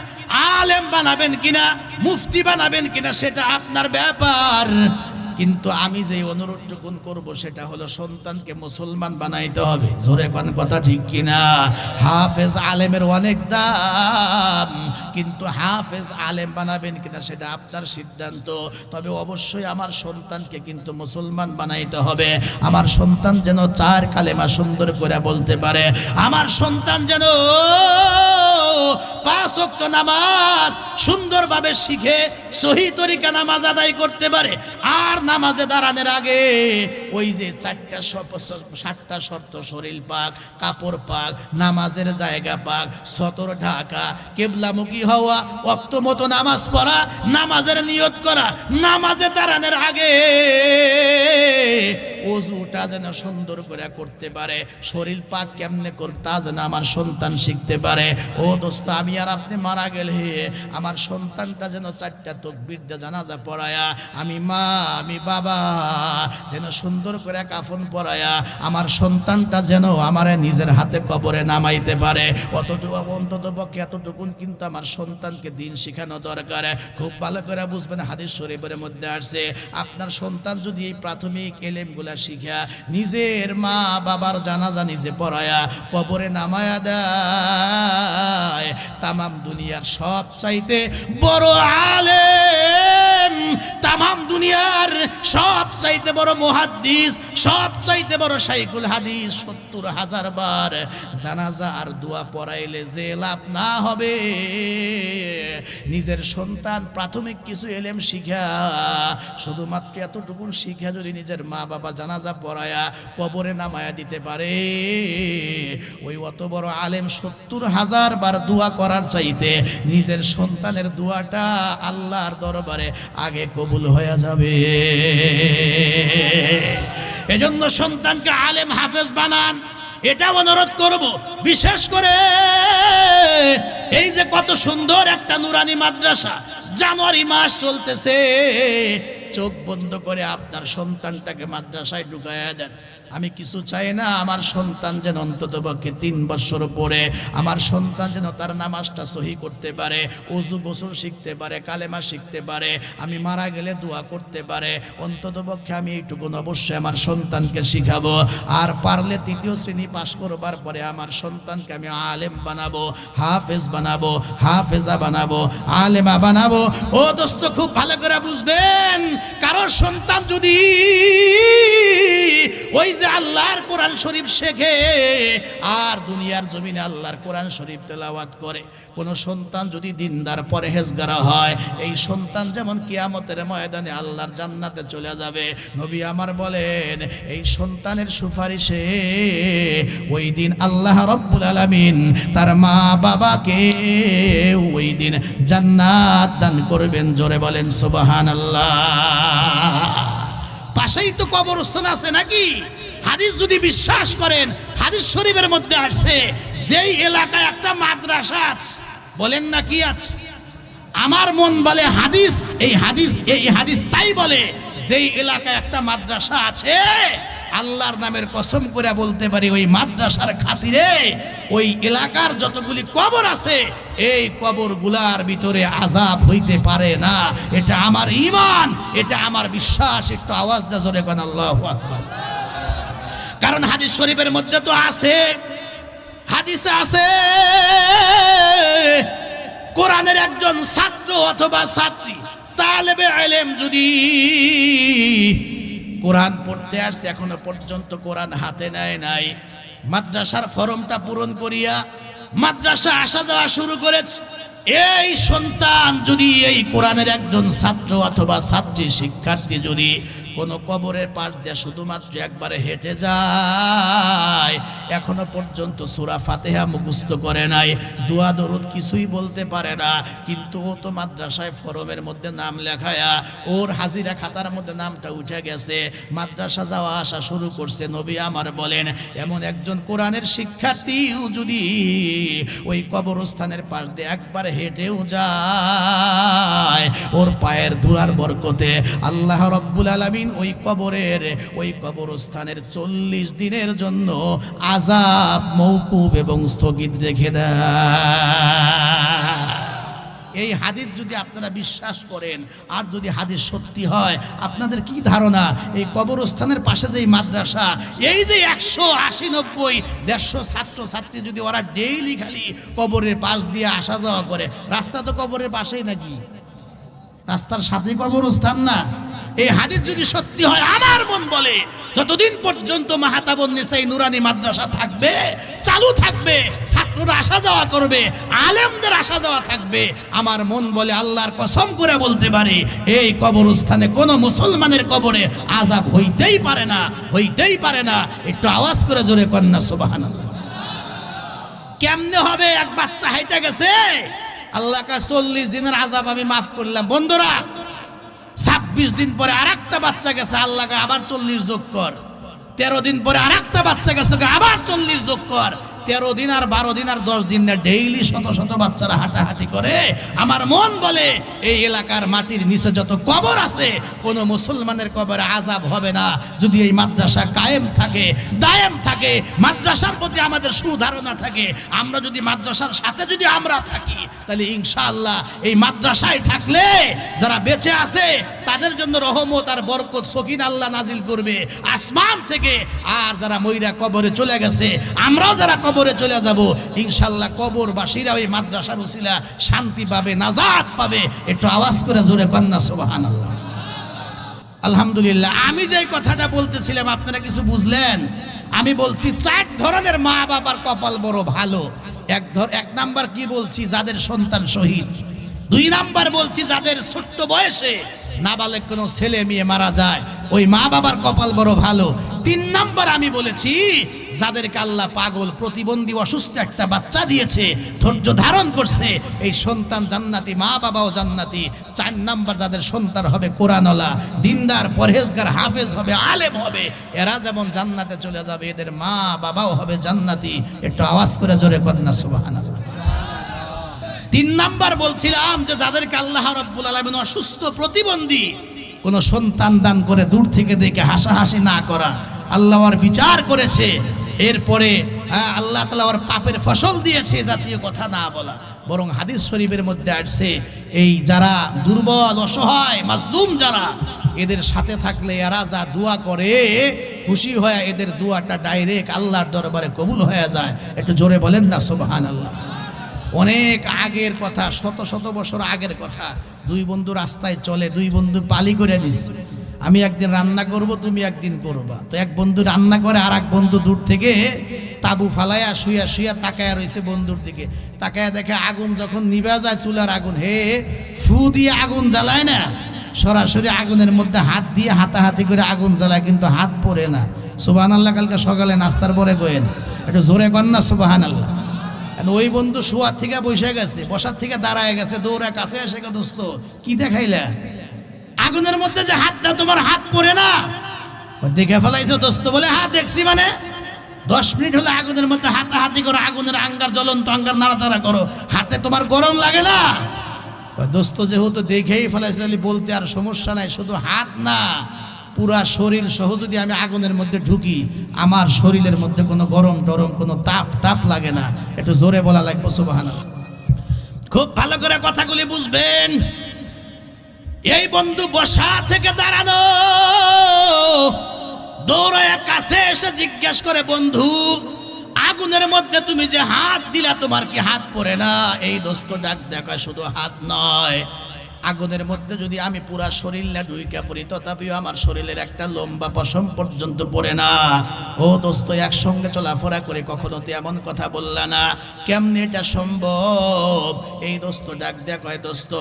আলেম বানাবেন কিনা, মুফতি বানাবেন কিনা, সেটা আপনার ব্যাপার। কিন্তু আমি যে অনুরোধটুকুন করব সেটা হলো, সন্তানকে মুসলমান বানাইতে হবে। জোরে কোন কথা ঠিক কিনা? হাফেজ আলেমের অনেক দাম, কিন্তু হাফেজ আলেম বানাবেন কিনা সেটা আপনার সিদ্ধান্ত। তবে অবশ্যই আমার সন্তানকে কিন্তু মুসলমান বানাইতে হবে। আমার সন্তান যেন 4 কালেমা সুন্দর করে বলতে পারে, আমার সন্তান যেন 5 ওয়াক্ত নামাজ সুন্দরভাবে শিখে সহি তরিকা নামাজ আদায় করতে পারে। আর নামাজে দাঁড়ানোর আগে ওই যে 7টা শর্ত, শরীর পাক, কাপড় পাক, নামাজের জায়গা পাক, সতর ঢাকা, কেবলামুখী হওয়া, ওয়াক্ত মতো নামাজ পড়া, নামাজের নিয়ত করা, নামাজে দাঁড়ানোর আগে ওযুটা যেন সুন্দর করে করতে পারে, শরীর পাক কেমনে করতে তা যেন আমার সন্তান শিখতে পারে। ও দোস্ত, আমি আর আপনি মারা গেলে আমার সন্তানটা যেন 4টা তাকবীর দিয়ে জানাজা পড়ায়া, আমি মা আমি বাবা যেন সুন্দর করে কাফন পরায়া আমার সন্তানটা যেন আমার নিজের হাতে কবরে নামাইতে পারে। অতটুকু অন্তত পক্ষে এতটুকুন কিন্তু আমার সন্তানকে দিন শেখানো দরকার। খুব ভালো করে বুঝবেন, হাদিস শরীফের মধ্যে আসছে, আপনার সন্তান যদি এই প্রাথমিক এলেমগুলা শিখা নিজের মা বাবার জানাজা নিজে পড়ায়া কবরে নামায়া দেয়, তামাম দুনিয়ার সব চাইতে বড় আলেম, তামাম দুনিয়ার সব চাইতে বড় মুহাদ্দিস, সব চাইতে বড় শাইখুল হাদিস 70,000 বার জানাজা আর দোয়া পড়াইলে যে লাভ না হবে, নিজের সন্তান প্রাথমিক কিছু এলেম শিখা, শুধুমাত্র এতটুকু শিখা যদি নিজের মা বাবা জানাজা পড়ায়া কবরে নামায়া দিতে পারে, ওই অত বড় আলেম 70,000 বার দোয়া করার চাইতে নিজের সন্তানের দোয়াটা আল্লাহর দরবারে আগে কবুল হয়ে যাবে। এজন্য সন্তানকে আলেম হাফেজ বানান, এটা অনুরোধ করব। বিশেষ করে এই যে কত সুন্দর একটা নুরানি মাদ্রাসা, জানুয়ারি মাস চলতেছে, চোখ বন্ধ করে আপনার সন্তানটাকে মাদ্রাসায় ঢুকাইয়া দেন। আমি কিছু চাই না আমার সন্তান যেন অন্তত পক্ষে 3 বছর পরে আমার সন্তান যেন তার নামাজটা সহি করতে পারে, ওযু গোসল শিখতে পারে, কালেমা শিখতে পারে, আমি মারা গেলে দোয়া করতে পারে। অন্তত পক্ষে আমি এইটুকু অবশ্যই আমার সন্তানকে শিখাবো। আর পারলে 3য় শ্রেণী পাশ করবার পরে আমার সন্তানকে আমি আলেম বানাবো, হাফেজ বানাবো, হাফেজা বানাবো, আলেমা বানাবো। ও দোস্ত, খুব ভালো করে বুঝবেন, কারোর সন্তান যদি ওই যে আল্লাহর কোরআন শরীফ শেখে আর দুনিয়ার জমিনে আল্লাহর কোরআন শরীফ তেলাওয়াত করে, কোন সন্তান যদি দিনদার পরহেজগার হয়, এই সন্তান যেমন কিয়ামতের ময়দানে আল্লাহর জান্নাতে চলে যাবে। নবী আমার বলেন, এই সন্তানের সুপারিশে ওই দিন আল্লাহ রাব্বুল আলামিন তার মা বাবাকে ওই দিন জান্নাত দান করবেন। জোরে বলেন সুবহানাল্লাহ। পাশেই তো কবরস্থান আছে নাকি? হাদিস যদি বিশ্বাস করেন, হাদিস শরীফের মধ্যে আসছে, যেই এলাকায় একটা মাদ্রাসা আছে, বলেন না কি আছে? আমার মন বলে হাদিস, এই হাদিস তাই বলে, যেই এলাকায় একটা মাদ্রাসা আছে, আল্লাহর নামের কসম করে বলতে পারি, ওই মাদ্রাসার খাতিরে ওই এলাকার যতগুলি কবর আছে, এই কবরগুলার ভিতরে আযাব হইতে পারে না। এটা আমার ঈমান, এটা আমার বিশ্বাস। একটু আওয়াজ দিয়ে জোরে কোন আল্লাহু আকবার। কারণ হাদিস শরীফের মধ্যে তো আছে, হাদিসে আছে, কোরআনের একজন ছাত্র অথবা ছাত্রী তালেবে ইলম যদি কোরআন পড়তে আসছে, এখনো পর্যন্ত কোরআন হাতে নেয় নাই, মাদ্রাসার ফরমটা পূরণ করিয়া মাদ্রাসা আসা যাওয়া শুরু করেছে, এই সন্তান যদি এই কোরআনের একজন ছাত্র অথবা ছাত্রী শিক্ষার্থী যদি কোনো কবরের পাশ দিয়ে শুধুমাত্র একবারে হেঁটে যায়, এখনো পর্যন্ত সূরা ফাতিহা মুখস্থ করে নাই, দোয়া দরুদ কিছুই বলতে পারে না, কিন্তু ও তো মাদ্রাসায় ফরমের মধ্যে নাম লেখায়া ওর হাজিরা খাতার মধ্যে নামটা উঠে গেছে, মাদ্রাসা যাওয়া আসা শুরু করছে। নবী আমার বলেন, এমন একজন কোরআনের শিক্ষার্থীও যদি ওই কবরস্থানের পাশ দিয়ে একবারে হেঁটেও যায়, ওর পায়ের ধুলার বরকতে আল্লাহ রাব্বুল আলামিন ওই কবরস্থানের 40 দিনের জন্য আযাব মওকুফ এবং স্থগিত রেখে দেয়। এই হাদিস যদি আপনারা বিশ্বাস করেন, আর যদি হাদিস সত্যি হয়, আপনাদের কি ধারণা এই কবরস্থানের পাশে যে মাদ্রাসা, এই যে 180-90 150 ছাত্র ছাত্রী যদি ওরা ডেইলি খালি কবরের পাশ দিয়ে আসা যাওয়া করে, রাস্তা তো কবরের পাশেই নাকি, রাস্তার সাথে কবরস্থান না? এই হাদিস যদি সত্যি হয়, আমার মন বলে যতদিন পর্যন্ত মাহতাবুন নিসাই নুরানি মাদ্রাসা থাকবে, চালু থাকবে, ছাত্ররা আসা যাওয়া করবে, আলেমদের আসা যাওয়া থাকবে, আমার মন বলে আল্লাহর কসম করে বলতে পারি, এই কবরস্থানে কোনো মুসলমানের কবরে আযাব হইতেই পারে না, হইতেই পারে না। একটু আওয়াজ করে জোরে কন্যা সুবহানাল্লাহ। কেমনে হবে? এক বাচ্চা হাইটা গেছে, আল্লাহ কা 40 দিনের আযাব আমি মাফ করলাম। বন্ধুরা, 26 দিন পরে আরেকটা বাচ্চা গেছে, আল্লাহকে আবার 40 যোগ কর। 13 দিন পরে আর একটা বাচ্চা গেছে, আবার 40 যোগ কর, 13 দিন আর 12 দিন আর 10 দিন না, ডেইলি শত শত বাচ্চারা হাঁটাহাঁটি করে। আমার মন বলে এই এলাকার মাটির নিচে যত কবর আছে কোনো মুসলমানের কবরে আযাব হবে না, যদি এই মাদ্রাসা কায়েম থাকে, দায়েম থাকে, মাদ্রাসার প্রতি আমাদের সুধারণা থাকে। আমরা যদি মাদ্রাসার সাথে যদি আমরা থাকি, তাহলে ইনশাআল্লাহ এই মাদ্রাসায় থাকলে যারা বেঁচে আছে তাদের জন্য রহমত আর বরকত সকিন আল্লাহ নাজিল করবে আসমান থেকে। আর যারা মইরা কবরে চলে গেছে, আমরাও যারা কবরে চলে যাব, ইনশাআল্লাহ কবরবাসীরা ওই মাদ্রাসার উসিলা শান্তি পাবে, নাজাত পাবে। একটু আওয়াজ করে জোরে কন্যা সুবহানাল্লাহ। আলহামদুলিল্লাহ। আমি যে কথাটা বলতেছিলাম আপনারা কিছু বুঝলেন? আমি বলছি 4 ধরনের মা বাবার কপাল বড় ভালো। এক নাম্বার কি বলছি? যাদের সন্তান শহীদ। 2 নাম্বার বলছি যাদের ছোট্ট বয়সে নাবালেগ কোনো ছেলে মেয়ে মারা যায়, ওই মা বাবার কপাল বড় ভালো। 3 নাম্বার আমি বলেছি যাদেরকে আল্লাহ পাগল, প্রতিবন্ধী, অসুস্থ একটা বাচ্চা দিয়েছে, ধৈর্য ধারণ করছে, এই সন্তান জান্নাতি, মা বাবাও জান্নাতি। 4 নাম্বার যাদের সন্তান হবে কোরআনওয়ালা, দিনদার, পরহেজগার, হাফেজ হবে, আলেম হবে, এরা যেমন জান্নাতে চলে যাবে, এদের মা বাবাও হবে জান্নাতি। একটু আওয়াজ করে জোরে কন্যা সুবহানাল্লাহ। 3 নাম্বার বলছিলাম যে যাদেরকে আল্লাহ রাব্বুল আলামিন অসুস্থ, প্রতিবন্ধী কোন সন্তান দান করে দূর থেকে দেখে হাসাহাসি না করা, আল্লাহ আর বিচার করেছে, এরপরে আল্লাহ তাআলা ওর পাপের ফসল দিয়েছে, জাতীয় কথা না বলা। বরং হাদিস শরীফের মধ্যে আসছে এই যারা দুর্বল, অসহায়, মাজলুম যারা, এদের সাথে থাকলে এরা যা দোয়া করে খুশি হয়ে এদের দোয়াটা ডাইরেক্ট আল্লাহর দরবারে কবুল হয়ে যায়। একটু জোরে বলেন না সুবহানাল্লাহ। অনেক আগের কথা, শত শত বছর আগের কথা। 2 বন্ধু রাস্তায় চলে, 2 বন্ধু পালি করে দিচ্ছে, আমি একদিন রান্না করব, তুমি একদিন করবা। তো এক বন্ধু রান্না করে, আর এক বন্ধু দূর থেকে তাবু ফালাইয়া শুয়া শুয়া তাকায়া রয়েছে বন্ধুর দিকে। তাকায়া দেখে আগুন যখন নিভা যায়, চুলার আগুন, হে ফু দিয়ে আগুন জ্বালায় না, সরাসরি আগুনের মধ্যে হাত দিয়ে হাতাহাতি করে আগুন জ্বালায়, কিন্তু হাত পড়ে না। সুবহানাল্লাহ। কালকে সকালে নাস্তার পরে কইেন, একটু জোরে কর না সুবহানাল্লাহ। ওই বন্ধু শোয়ার থেকে বসে গেছে, বসার থেকে দাঁড়ায় গেছে, দৌড়া কাছে এসে দোস্ত কি দেখাইলা? আগুনের মধ্যে যে হাত দাও, তোমার হাত পড়ে না? দেখে ফেলাইছো দোস্ত? বলে হাত দেখছি মানে 10 মিনিট হলে আগুনের মধ্যে হাতাহাতি করো, আগুনের আঙ্গার, জ্বলন্ত আঙ্গার নাড়াচাড়া করো, হাতে তোমার গরম লাগে না? দোস্ত যেহেতু দেখেই ফেলাইছো, বলতে আর সমস্যা নাই, শুধু হাত না, পুরা শরীর সহ যদি আমি আগুনের মধ্যে ঢুকি, আমার শরীরের মধ্যে কোনো গরম টরম, কোনো তাপ লাগে না। একটু জোরে বলা লাগবে সুবহানাল্লাহ। খুব ভালো করে কথাগুলি বুঝবেন। এই বন্ধু বসা থেকে দাঁড়ানো, দৌড়ায় কাছে এসে জিজ্ঞেস করে, বন্ধু আগুনের মধ্যে তুমি যে হাত দিলা, তোমার কি হাত পড়ে না? এই দোস্ত ডাক দেখা, শুধু হাত নয়, আগুনের মধ্যে যদি আমি পুরা শরীর না ঢুইকা পড়ি, তথাপিও আমার শরীরের একটা লম্বা পশম পর্যন্ত পড়ে না। ও দোস্ত, একসঙ্গে চলাফেরা করে কখনো তো এমন কথা বললা না, কেমনে এটা সম্ভব? এই দোস্ত ডাক দেয়া কয়, দোস্ত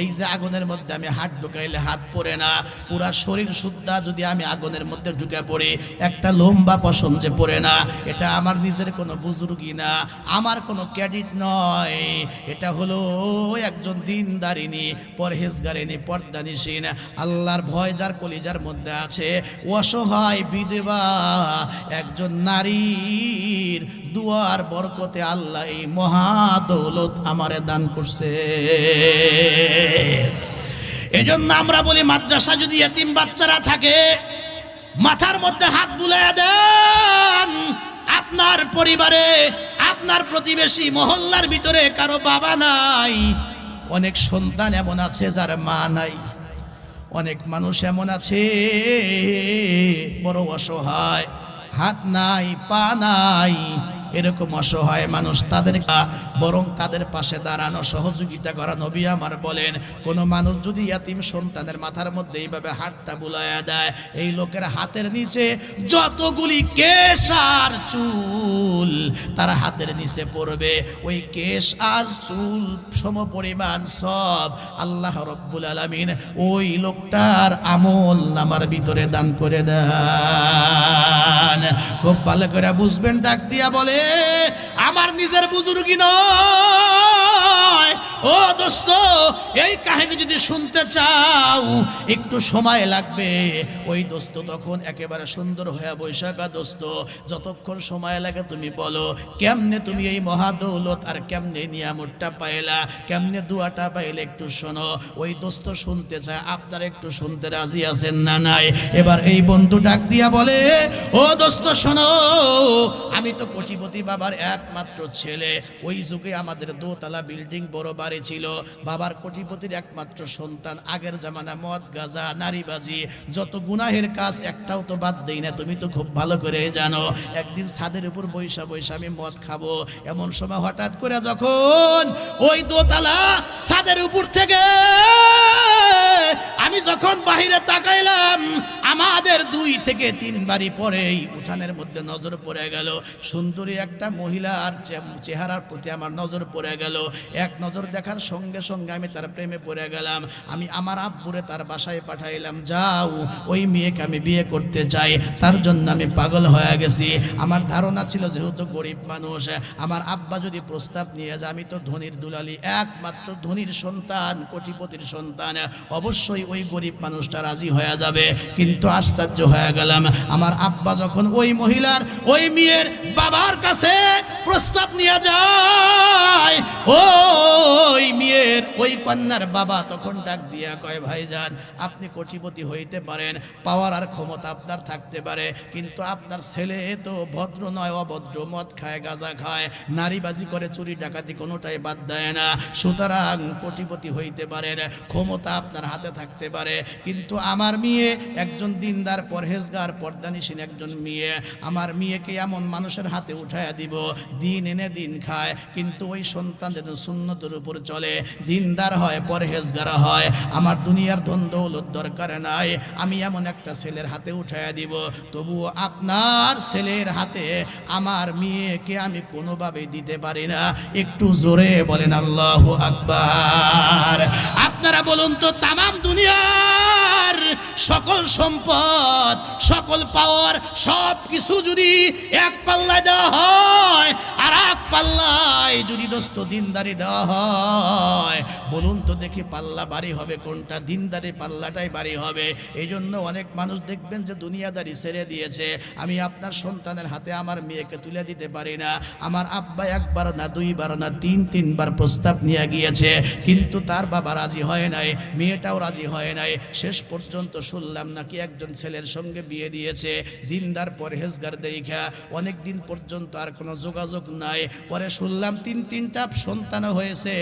এই যে আগুনের মধ্যে আমি হাত ঢুকাইলে হাত পড়ে না, পুরা শরীর শুদ্ধা যদি আমি আগুনের মধ্যে ঢুকে পড়ি, একটা লম্বা পশম যে পড়ে না, এটা আমার নিজের কোনো বুজুর্গি না, আমার কোনো ক্রেডিট নয়, এটা হলো একজন দিনদারিনী, পরহেজগারিনী, পর্দানিসীন, আল্লাহর ভয় যার কলিজার মধ্যে আছে, অসহায় বিধবা একজন নারীর দুয়ার বরকতে আল্লাহ এই মহাদৌলত আমারে দান করছে। এজন্য আমরা বলি, মাদ্রাসা যদি এতিম বাচ্চারা থাকে, মাথার মধ্যে হাত বুলাইয়া দেন। আপনার পরিবারে, আপনার প্রতিবেশী, মহল্লার ভিতরে কারো বাবা নাই, অনেক সন্তান এমন আছে যার মা নাই, অনেক মানুষ এমন আছে বড় অসহায়, হাত নাই, পা নাই, এরকম অসহায় মানুষ, তাদের বরং তাদের পাশে দাঁড়ানো, সহযোগিতা করা। নবী আমার বলেন, কোন মানুষ যদি ইয়াতিম সন্তানের মাথার মধ্যে এইভাবে হাতটা বুলাইয়া দেয়, এই লোকের হাতের নিচে যতগুলি কেশ আর চুল তার হাতের নিচে পড়বে, ওই কেশ আর চুল সমপরিমাণ সব আল্লাহ রব্বুল আলামিন ওই লোকটার আমল নামার ভিতরে দান করে দেন। খুব ভালো করে বুঝবেন। ডাক দিয়া বলে, আমার নিজের বুজুর্গি নয়, ও দোস্ত, এই কাহিনী যদি শুনতে চাও একটু সময় লাগবে। ওই দোস্ত তখন একেবারে সুন্দর হয়ে বৈশাখা দোস্ত, যতক্ষণ সময় লাগে তুমি বলো, কেমনে তুমি এই মহাদৌলত আর কেমনে নিয়ামতটা পাইলা, কেমনে দুয়াটা পাইলে একটু শোনো। ওই দোস্ত শুনতে চায়, আপনারা একটু শুনতে রাজি আছেন না নাই? এবার এই বন্ধু ডাক দিয়া বলে, ও দোস্ত শোনো, আমি তো কোটিপতি বাবার একমাত্র ছেলে। ওই যুগে আমাদের দোতলা বিল্ডিং, বড় বাড়ি ছিল। বাবার কোটিপতির একমাত্র সন্তান। আগের জামানা মদ গাঁজা নারীবাজি যত গুনাহের কাজ একটাও তো বাদ দেই না, তুমি তো খুব ভালো করে জানো। একদিন ছাদের উপর বৈশা বৈশা আমি মদ খাবো, এমন সময় হঠাৎ করে যখন ওই দোতলা ছাদের উপর থেকে আমি যখন বাহিরে তাকাইলাম, আমাদের 2 থেকে 3 বাড়ি পরেই উঠানের মধ্যে নজর পড়ে গেল সুন্দরী একটা মহিলার চেহারার প্রতি আমার নজর পড়ে গেল। এক নজর দেখার সঙ্গে সঙ্গে আমি তার প্রেমে পড়ে গেলাম। আমি আমার আব্বুরে তার বাসায় পাঠাইলাম, যাও ওই মেয়েকে আমি বিয়ে করতে চাই। তার জন্য আমি পাগল হয়ে গেছি। আমার ধারণা ছিল যেহেতু গরিব মানুষ, আমার আব্বা যদি প্রস্তাব নিয়ে যায়, আমি তো ধনীর দুলালি, একমাত্র ধনীর সন্তান, কোটিপতির সন্তান, অবশ্যই ওই গরিব মানুষটা রাজি হয়ে যাবে। কিন্তু আশ্চর্য হয়ে গেলাম, আমার আব্বা যখন ওই মহিলার ওই মেয়ের বাবার কাছে প্রস্তাব নিয়ে যায়, ওই মেয়ের ওই কন্যার বাবা তখন ডাক দিয়া কয়, ভাইজান আপনি কোটিপতি হইতে পারেন, পাওয়ার আর ক্ষমতা আপনার থাকতে পারে, কিন্তু আপনার ছেলে তো ভদ্র নয়, অভদ্র, মদ খায়, গাঁজা খায়, নারীবাজি করে, চুরি ডাকাতি কোনোটাই বাদ দেয় না। সুতরাং কোটিপতি হইতে পারেন, ক্ষমতা আপনার হাতে থাকতে পারে, কিন্তু আমার মেয়ে একজন দিনদার, পরহেজগার, পর্দানিসীন একজন মেয়ে। আমার মেয়েকে এমন মানুষের হাতে উঠাইয়া দিব, দিন এনে দিন খায়, কিন্তু ওই সন্তান যেন সুন্নতের উপর চলে, দিনদার হয়, পরহেজগার হয়। আমার দুনিয়ার ধন দৌলত দরকার নাই, আমি এমন একটা ছেলের হাতে উঠাইয়া দিব। তবুও আপনার ছেলের হাতে আমার মেয়েকে আমি কোনোভাবেই দিতে পারি না। একটু জোরে বলেন আল্লাহু আকবার। আপনারা বলুন তো, তামাম দুনিয়ার সকল সম্পদ, সকল পাওয়ার, সব কিছু যদি এক পাল্লায় দেওয়া হয়, আর এক পাল্লায় যদি দোস্ত দিনদারি দেওয়া হয়, বলুন তো দেখি পাল্লা বাড়ি হবে কোনটা? দিনদারি পাল্লাটাই বাড়ি হবে। এই জন্য অনেক মানুষ দেখবেন যে দুনিয়াদারি ছেড়ে দিয়েছে। আমি আপনার সন্তানের হাতে আমার মেয়েকে তুলে দিতে পারি না। আমার আব্বা একবার না, 2 বার না, 3 বার প্রস্তাব নিয়ে গিয়েছে, কিন্তু তার বাবা রাজি হয় নাই, মেয়েটাও রাজি হয় নাই। শেষ পর্যন্ত শুনলাম নাকি একজন ছেলের সঙ্গে বিয়ে দিয়েছে, দিনদার পরহেজগার দেখা, অনেক দিন পর্যন্ত আর কোনো যোগাযোগ নাই। পরে শুনলাম 3টা সন্তান হয়েছে।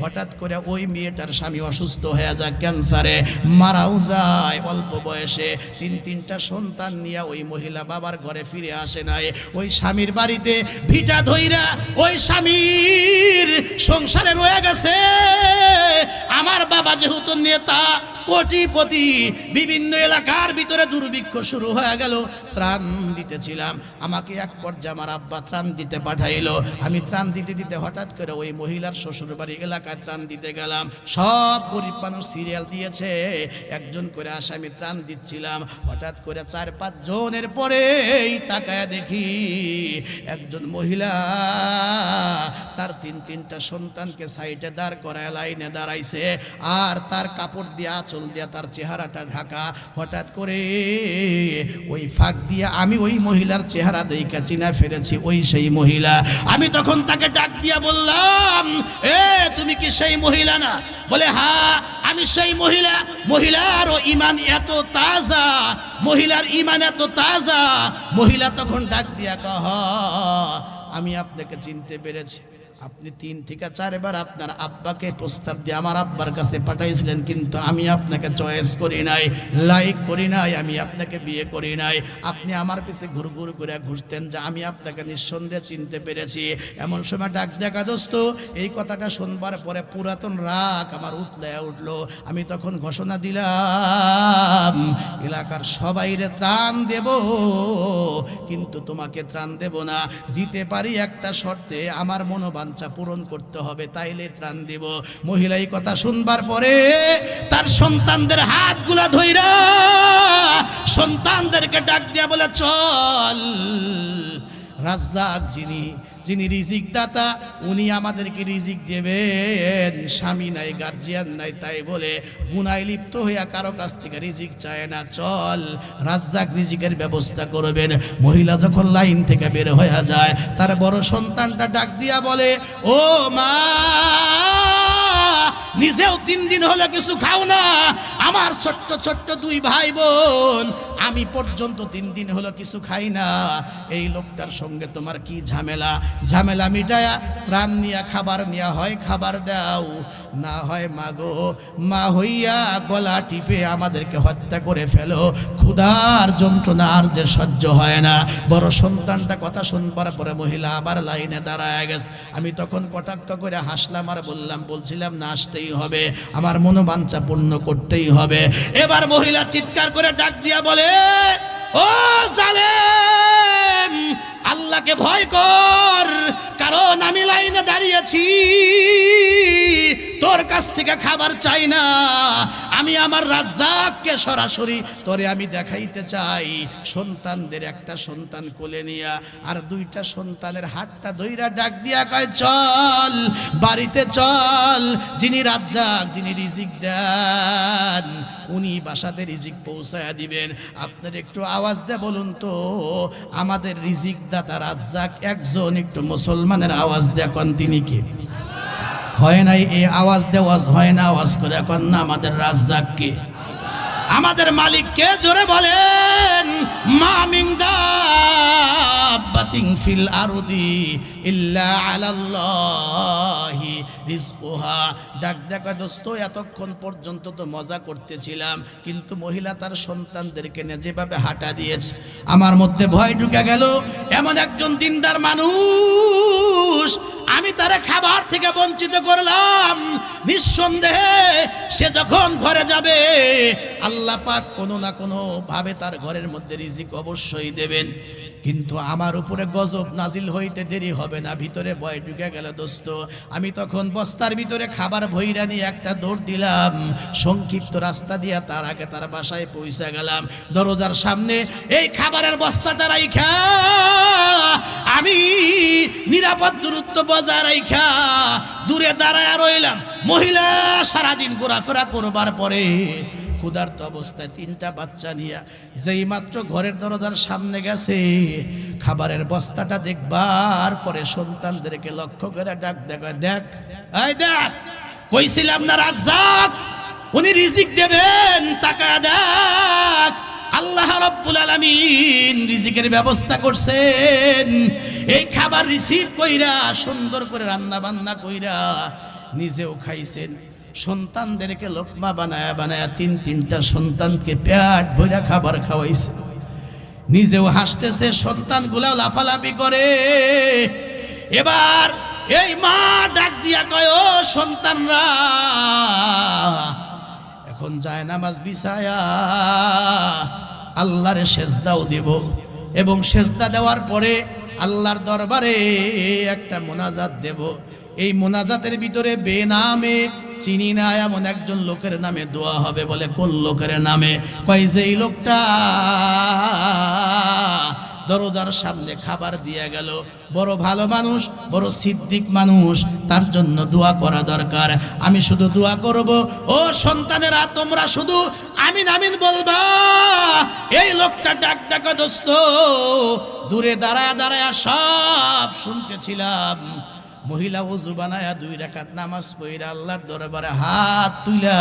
হঠাৎ করে ওই মেয়েটার স্বামী অসুস্থ হয়ে যায়, ক্যান্সারে মারাও যায় অল্প বয়সে। 3টা সন্তান নিয়ে ওই মহিলা বাবার ঘরে ফিরে আসে নাই। ওই স্বামীর বাড়িতে ভিটা ধইরা ওই স্বামীর সংসারে রয়ে গেছে। আমার বাবা যেহেতু নেতা, কোটিপতি, বিভিন্ন এলাকার ভিতরে দুর্ভিক্ষ শুরু হয়ে গেল, ত্রাণ দিতেছিলাম। আমাকে এক পর্যায়ে আমার আব্বা ত্রাণ দিতে পাঠাইলো। আমি ত্রাণ দিতে দিতে হঠাৎ করে ওই মহিলার শ্বশুর বাড়ি এলাকায় ত্রাণ দিতে গেলাম। সব গরিব মানুষ সিরিয়াল দিয়েছে, একজন করে আসামি ত্রাণ দিচ্ছিলাম। হঠাৎ করে 4-5 জনের পরেই তাকায় দেখি একজন মহিলা তার 3টা সন্তানকে সাইডে দাঁড় করায় লাইনে দাঁড়াইছে, আর তার কাপড় দিয়ে, আঁচল দিয়ে তার চেহারাটা ঢাকা। হঠাৎ করে ওই ফাঁক দিয়ে আমি ওই মহিলার চেহারা দেখে চিনা ফেলেছি, ওই সেই মহিলা। আমি তখন তাকে ডাক দিয়া বললাম, এ তুমি কি সেই মহিলা না? বলে হ্যাঁ আমি সেই মহিলা। মহিলারও ঈমান এত তাজা, মহিলার ঈমান এত তাজা। মহিলা তখন ডাক দিয়া কহ, আমি আপনাকে চিনতে পেরেছি। আপনি 3 থেকে 4 বার আপনার আব্বাকে প্রস্তাব দিয়ে আমার আব্বার কাছে পাঠাইছিলেন, কিন্তু আমি আপনাকে চয়েস করি নাই, লাইক করি নাই, আমি আপনাকে বিয়ে করি নাই। আপনি আমার পিছে ঘুরঘুর করে ঘুরতেন, যা আমি আপনাকে নিঃসন্দেহে চিনতে পেরেছি। এমন সময় ডাক দেখা দোস্ত, এই কথাটা শুনবার পরে পুরাতন রাগ আমার উঠলে উঠলো। আমি তখন ঘোষণা দিলাম, এলাকার সবাইরে ত্রাণ দেব, কিন্তু তোমাকে ত্রাণ দেব না। দিতে পারি একটা শর্তে, আমার মনোবাঞ্ছা পূরণ করতে হবে, তাইলে ত্রাণ দেব। মহিলা এই কথা শুনবার পরে তার সন্তানদের হাতগুলা ধইরা সন্তানদেরকে ডাক দিয়া বলে, চল রাজ্জাক যিনি যিনি রিজিক দাতা উনি আমাদেরকে রিজিক দেবেন। স্বামী নাই, গার্জিয়ান নাই, তাই বলে গুনায় লিপ্ত হইয়া কারো কাছ থেকে রিজিক চায় না। চল রাজ্জাক রিজিকের ব্যবস্থা করবেন। মহিলা যখন লাইন থেকে বের হয়ে যায়, তার বড় সন্তানটা ডাক দিয়া বলে, ও মা, নিজেও 3 দিন হলে কিছু খাও না, আমার ছোট্ট ছোট্ট 2 ভাই বোন, আমি পর্যন্ত 3 দিন হলো কিছু খাই না। এই লোকটার সঙ্গে তোমার কি ঝামেলা? ঝামেলা মিটায়া প্রাণ নিয়া খাবার নিয়া হয় খাবার দাও, না হয় মাগো মা হইয়া গলা টিপে আমাদেরকে হত্যা করে ফেলো, ক্ষুধার যন্ত্রণা আর যে সহ্য হয় না। বড় সন্তানটা কথা শুনবার পরে মহিলা আবার লাইনে দাঁড়ায় গেছে। আমি তখন কটাক্ষ করে হাসলাম আর বলছিলাম না, আসতেই হবে, আমার মনোবাঞ্ছা পূর্ণ করতেই হবে। এবার মহিলা চিৎকার করে ডাক দিয়া বলে, ও জালেম, আল্লাহকে ভয় কর, কারণ আমি লাইনে দাঁড়িয়েছি, তোর কাছ থেকে খাবার চাই না, আমি আমার রাজ্জাককে সরাসরি তোরে আমি দেখাইতে চাই। সন্তানদের একটা সন্তান কোলে নিয়া আর 2টা সন্তানের হাতটা ধইরা ডাক দিয়া কয়, চল বাড়িতে চল, যিনি রাজ্জাক, যিনি রিজিক দেন, উনি বাসাতে রিজিক পৌঁছায়া দিবেন। আপনার একটু আওয়াজ দে বলুন তো, আমাদের রিজিক দাতা রাজ্জাক একজন, একটু মুসলমানের আওয়াজ দেখুন তিনি কে? হয় নাই এই আওয়াজ দেওয়াজ হয় না, আওয়াজ করে এখন না, আমাদের রাজ্জাক কে? আমাদের মালিক কে? জোরে বলেন। মা মিন দাব্বাতিন ফিল আরদি ইল্লা আলাল্লাহি রিজকুহা। ডাক দেখা দোস্ত, এতক্ষণ পর্যন্ত তো মজা করতেছিলাম, কিন্তু মহিলা তার সন্তানদেরকে নিয়ে যেভাবে হাঁটা দিয়েছে, আমার মধ্যে ভয় ঢুকে গেল। এমন একজন দিনদার মানুষ, আমি তারা খাবার থেকে বঞ্চিত করলাম। নিঃসন্দেহে সে যখন ঘরে যাবে, আল্লাহ পাক কোনো না কোনো ভাবে তার ঘরের মধ্যে রিজিক অবশ্যই দেবেন। কিন্তু আমার উপরে গজব নাজিল হইতে দেরি হবে না। ভিতরে ভয় ঢুকে গেল দোস্ত। আমি তখন বস্তার ভিতরে খাবার ভইরা নিয়ে একটা দৌড় দিলাম, সংক্ষিপ্ত রাস্তা দিয়া তার আগে তার বাসায় পৌঁছে গেলাম। দরজার সামনে এই খাবারের বস্তাটা রাইখা আমি নিরাপদ দূরত্ব বজায় রাইখা দূরে দাঁড়ায় রইলাম। মহিলা সারাদিন ঘোরাফেরা করবার পরে ক্ষুধার্ত অবস্থায় 3টা বাচ্চা নিয়ে যেই মাত্র ঘরের দরজার সামনে গেছে, খাবারের বস্তাটা দেখবার পরে সন্তানদেরকে লক্ষ্য করে ডাক দেখা, দেখ এই দেখ, কইছিলাম না রাজ্জাক উনি রিজিক দেবেন, তাকায় দেখ, আল্লাহ রাব্বুল আলামিন রিজিকের ব্যবস্থা করছেন। এই খাবার রিসিভ কইরা সুন্দর করে রান্না বান্না কইরা নিজেও খাইছেন, সন্তানদেরকে লোকমা বানায়া বানায়া 3টা সন্তানকে পেট ভরা খাবার খাওয়াইছে, নিজেও হাসতেছে, সন্তানগুলাও লাফালাফি করে। এবার এই মা ডাক দিয়া কয়, ও সন্তানরা, এখন যায় নামাজ বিছায়া আল্লাহর সেজদাও দেব, এবং সেজদা দেওয়ার পরে আল্লাহর দরবারে একটা মোনাজাত দেব। এই মোনাজাতের ভিতরে বেনামে চিনি না এমন একজন লোকের নামে দোয়া হবে। বলে কোন লোকের নামে? কয় যে এই লোকটা দরজার সামনে খাবার দিয়ে গেল, বড় ভালো মানুষ, বড় সিদ্দিক মানুষ, তার জন্য দোয়া করা দরকার। আমি শুধু দোয়া করব, ও সন্তানেরা তোমরা শুধু আমিন আমিন বলবা। এই লোকটা ডাক ডাকা দোস্ত, দূরে দাঁড়ায় দাঁড়ায় সব শুনতেছিলাম। মহিলা ওযু বানায়া 2 রাকাত নামাজ পড়া আল্লাহর দরবারে হাত তুলা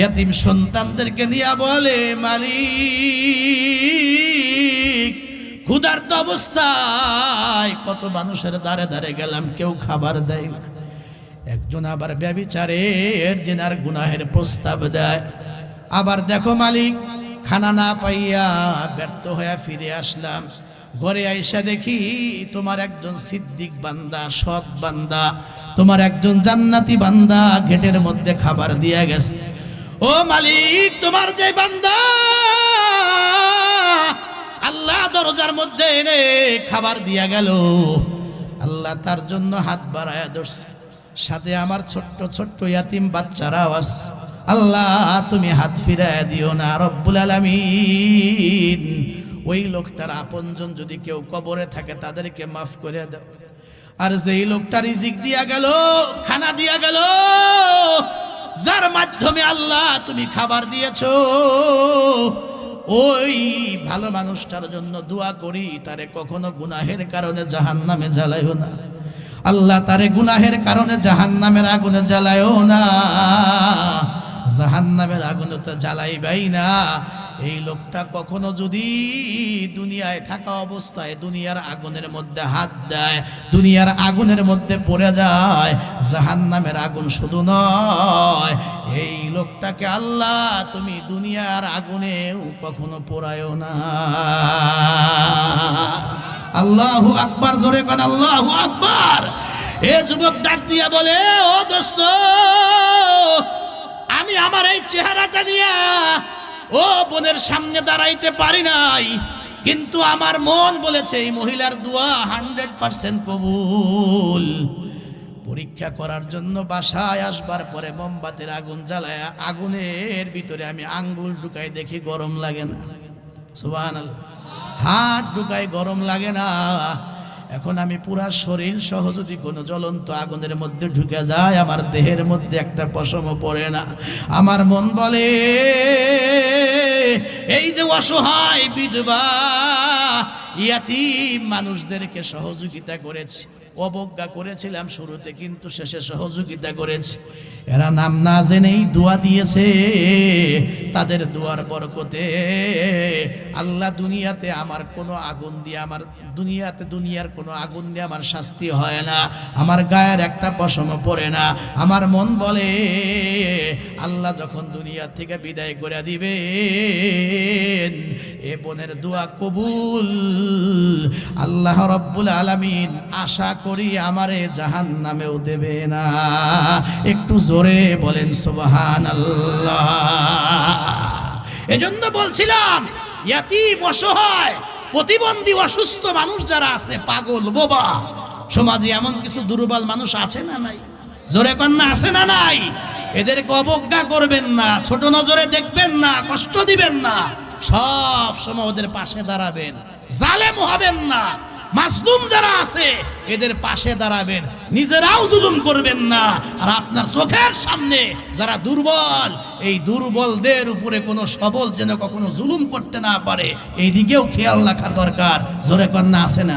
এতিম সন্তানদেরকে নিয়ে বলে, মালিক, ক্ষুধার্ত অবস্থায় কত মানুষের দ্বারে দ্বারে গেলাম, কেউ খাবার দেয় না। একজন আবার ব্যভিচারের জেনার গুনাহের প্রস্তাব দেয়। আবার দেখো মালিক, খানা না পাইয়া ব্যর্থ হয়ে ফিরে আসলাম, ঘরে আইসা দেখি তোমার একজন সিদ্দিক বান্দা, সৎ বান্দা, তোমার একজন জান্নাতি বান্দা গেটের মধ্যে খাবার দিয়ে গেছে। ও মালিক, তোমার যে বান্দা আল্লাহ দরজার মধ্যে এনে খাবার দিয়া গেল, আল্লাহ তার জন্য হাত বাড়ায়া ধরছে, সাথে আমার ছোট্ট ছোট্ট ইয়াতিম বাচ্চারাও আছে। আল্লাহ তুমি হাত ফিরায়া দিও না রব্বুল আলামিন। ওই লোকটার আপনজন যদি কেউ কবরে থাকে তাদেরকে মাফ করে দাও। আর যেই লোকটা রিজিক দিয়া গেল, খানা দিয়া গেল, যার মাধ্যমে আল্লাহ তুমি খাবার দিয়েছো, ওই ভালো মানুষটার জন্য দোয়া করি, তারে কখনো গুনাহের কারণে জাহান্নামে জ্বালায়ও না। আল্লাহ তারে গুনাহের কারণে জাহান্নামের আগুনে জ্বালায়ও না। জাহান্নামের আগুনে তো জ্বালাইবাই না। এই লোকটা কখনো যদি দুনিয়ায় থাকা অবস্থায় দুনিয়ার আগুনের মধ্যে হাত দেয়, দুনিয়ার আগুনের মধ্যে পড়ে যায়, জাহান্নামের আগুন শুধু নয়, এই লোকটাকে আল্লাহ তুমি দুনিয়ার আগুনেও কখনো পোড়ায়ও না। আল্লাহু আকবার, জোরে কোন আল্লাহু আকবার। এ যুবক ডাক দিয়া বলে, ও দোস্ত, আমি আমার এই চেহারাটা নিয়ে ও বোনের সামনে দাঁড়াইতে পারি নাই, কিন্তু আমার মন বলেছে এই মহিলার দোয়া 100% কবুল। পরীক্ষা করার জন্য বাসায় আসবার পরে মোমবাতির আগুন জ্বালায়, আগুনের ভিতরে আমি আঙ্গুল ঢুকাই, দেখি গরম লাগে না। সুবহানাল্লাহ। হাত ঢুকাই, গরম লাগে না। এখন আমি পুরা শরীর সহ যদি কোনো জ্বলন্ত আগুনের মধ্যে ঢুকে যায়, আমার দেহের মধ্যে একটা পশমও পড়ে না। আমার মন বলে, এই যে অসহায় বিধবা ইয়াতীম মানুষদেরকে সহযোগিতা করেছি, অবজ্ঞা করেছিলাম শুরুতে, কিন্তু শেষে সহযোগিতা করেছি। এরা নাম না জেনেই দোয়া দিয়েছে, তাদের দোয়ার বরকতে আল্লাহ দুনিয়াতে আমার কোনো আগুন দিয়ে, আমার দুনিয়ার কোনো আগুন দিয়ে আমার শাস্তি হয় না, আমার গায়ের একটা পশম পড়ে না। আমার মন বলে, আল্লাহ যখন দুনিয়া থেকে বিদায় করে দিবেন, এ বোনের দোয়া কবুল। আল্লাহ রব্বুল আলামিন আশা করি আমারে জাহান্নামেও দেবে না। একটু জোরে বলেন সুবহানাল্লাহ। এজন্য বলছিলাম, ইয়াতীম, অসহায়, প্রতিবন্ধী, অসুস্থ মানুষ যারা আছে, পাগল, বোবা, সমাজে এমন কিছু দুর্বল মানুষ আছে না নাই? জোরে কন্যা আছে না নাই? এদেরকে অবজ্ঞা করবেন না, ছোট নজরে দেখবেন না, কষ্ট দিবেন না, সব সময় ওদের পাশে দাঁড়াবেন, জালেম হবেন না। মাজলুম যারা আছে এদের পাশে দাঁড়াবেন, নিজেরাও জুলুম করবেন না। আর আপনার চোখের সামনে যারা দুর্বল, এই দুর্বলদের উপরে কোনো সবল যেন কখনো জুলুম করতে না পারে, এই দিকেও খেয়াল রাখার দরকার। জোরে কন্যা আছে না?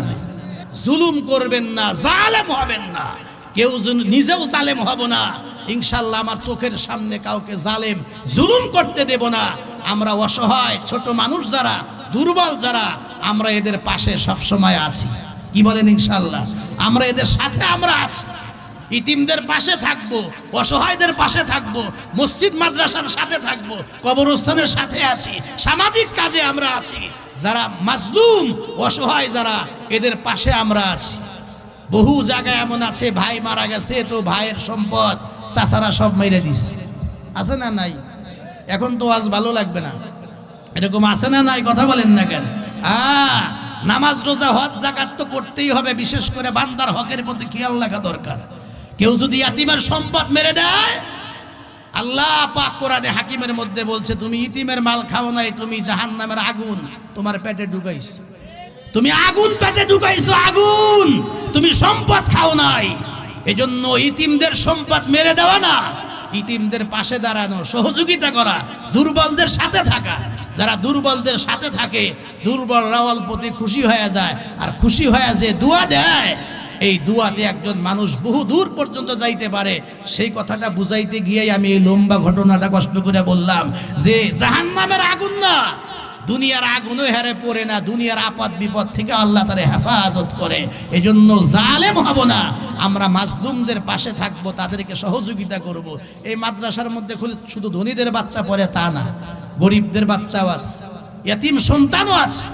জুলুম করবেন না, জালেম হবেন না, কেউ নিজেও জালেম হব না। ইনশাআল্লাহ আমার চোখের সামনে কাউকে জালেম, জুলুম করতে দেব না। আমরা অসহায় ছোট মানুষ যারা, দুর্বল যারা, আমরা এদের পাশে সব সময় আছি। কি বলেন? ইনশাআল্লাহ আমরা এদের সাথে আমরা আছি। ইতিমদের পাশে থাকবো, অসহায়দের পাশে থাকবো, মসজিদ মাদ্রাসার সাথে থাকবো, কবরস্থানের সাথে আছি, সামাজিক কাজে আমরা আছি। যারা মাজলুম, অসহায় যারা, এদের পাশে আমরা আছি। বহু জায়গায় এমন আছে, ভাই মারা গেছে তো ভাইয়ের সম্পদ চাচারা সব মেরে দিচ্ছে, আছে না নাই? এখন তো আজ ভালো লাগবে না, এরকম আছে না নাই? কথা বলেন না কেন? নামাজ, রোজা, হজ, যাকাত তো করতেই হবে, বিশেষ করে বান্দার হকের প্রতি খেয়াল রাখা দরকার। কেউ যদি ইয়াতীমের সম্পদ মেরে দেয়, আল্লাহ পাক কোরআনে হাকিমের মধ্যে বলছে, তুমি ইতিমের মাল খাও নাই, তুমি জাহান্নামের আগুন তোমার পেটে ঢুকাইছো, তুমি আগুন পেটে ঢুকাইছো, আগুন, তুমি সম্পদ খাও নাই। এজন্য ইতিমদের সম্পদ মেরে দেওয়া না, ইতিমদের পাশে দাঁড়ানো, সহযোগিতা করা, দুর্বলদের সাথে থাকা। যারা দুর্বলদের সাথে থাকে, দুর্বলরা অল্পতে খুশি হয়ে যায়, আর খুশি হয়ে যে দোয়া দেয়, এই দোয়াতে একজন মানুষ বহু দূর পর্যন্ত যাইতে পারে। সেই কথাটা বুঝাইতে গিয়েই আমি এই লম্বা ঘটনাটা কষ্ট করে বললাম যে জাহান্নামের আগুন না, দুনিয়ার আগুনও হেরে পড়ে না, দুনিয়ার আপদ বিপদ থেকে আল্লাহ তারে হেফাজত করে। এজন্য জালেম হব না, আমরা মাজলুমদের পাশে থাকবো, তাদেরকে সহযোগিতা করব। এই মাদ্রাসার মধ্যে শুধু ধনীদের বাচ্চা পড়ে তা না, গরিবদের বাচ্চাও আছে, ইয়াতীম সন্তানও আছে।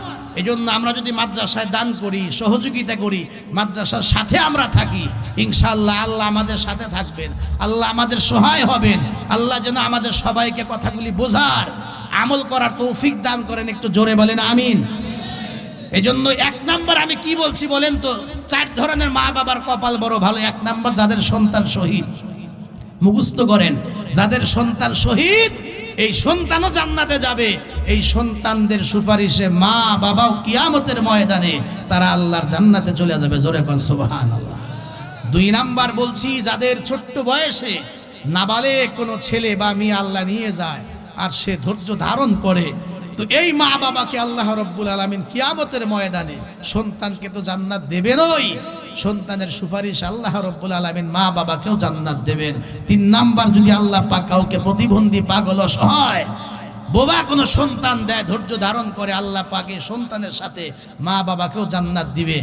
এজন্য আমরা যদি মাদ্রাসায় দান করি, সহযোগিতা করি, মাদ্রাসার সাথে আমরা থাকি, ইনশাআল্লাহ আল্লাহ আমাদের সাথে থাকবেন, আল্লাহ আমাদের সহায় হবেন। আল্লাহ যেন আমাদের সবাইকে কথাগুলি বোঝার, আমল করার তৌফিক দান করেন। একটু জোরে বলেন আমিন। এজন্য এক নাম্বার আমি কি বলছি বলেন তো? 4 ধরনের মা বাবার কপাল বড় ভালো। 1 নাম্বার, যাদের সন্তান শহীদ। মুখস্থ করেন, যাদের সন্তান শহীদ, এই সন্তানও জান্নাতে যাবে। এই সন্তানদের সুপারিশে মা বাবাও কিয়ামতের ময়দানে তারা আল্লাহর জান্নাতে চলে যাবে। জোরে কোন সুবহানাল্লাহ। দুই নাম্বার বলছি, যাদের ছোট্ট বয়সে নাবালেগ কোনো ছেলে বা মেয়ে আল্লাহ নিয়ে যায় আর সে ধৈর্য ধারণ করে, তো এই মা বাবাকে আল্লাহ রব্বুল আলামিন কিয়ামতের ময়দানে সন্তানকে তো জান্নাত দেবেনই, সন্তানের সুপারিশ আল্লাহ রব্বুল আলামিন মা বাবাকেও জান্নাত দেবেন। তিন নাম্বার, যদি আল্লাহ পাক কাউকে প্রতিবন্ধী, পাগল, অসহায়, বোবা কোনো সন্তান দেয়, ধৈর্য ধারণ করে, আল্লাহ পাকে সন্তানের সাথে মা বাবাকেও জান্নাত দিবে।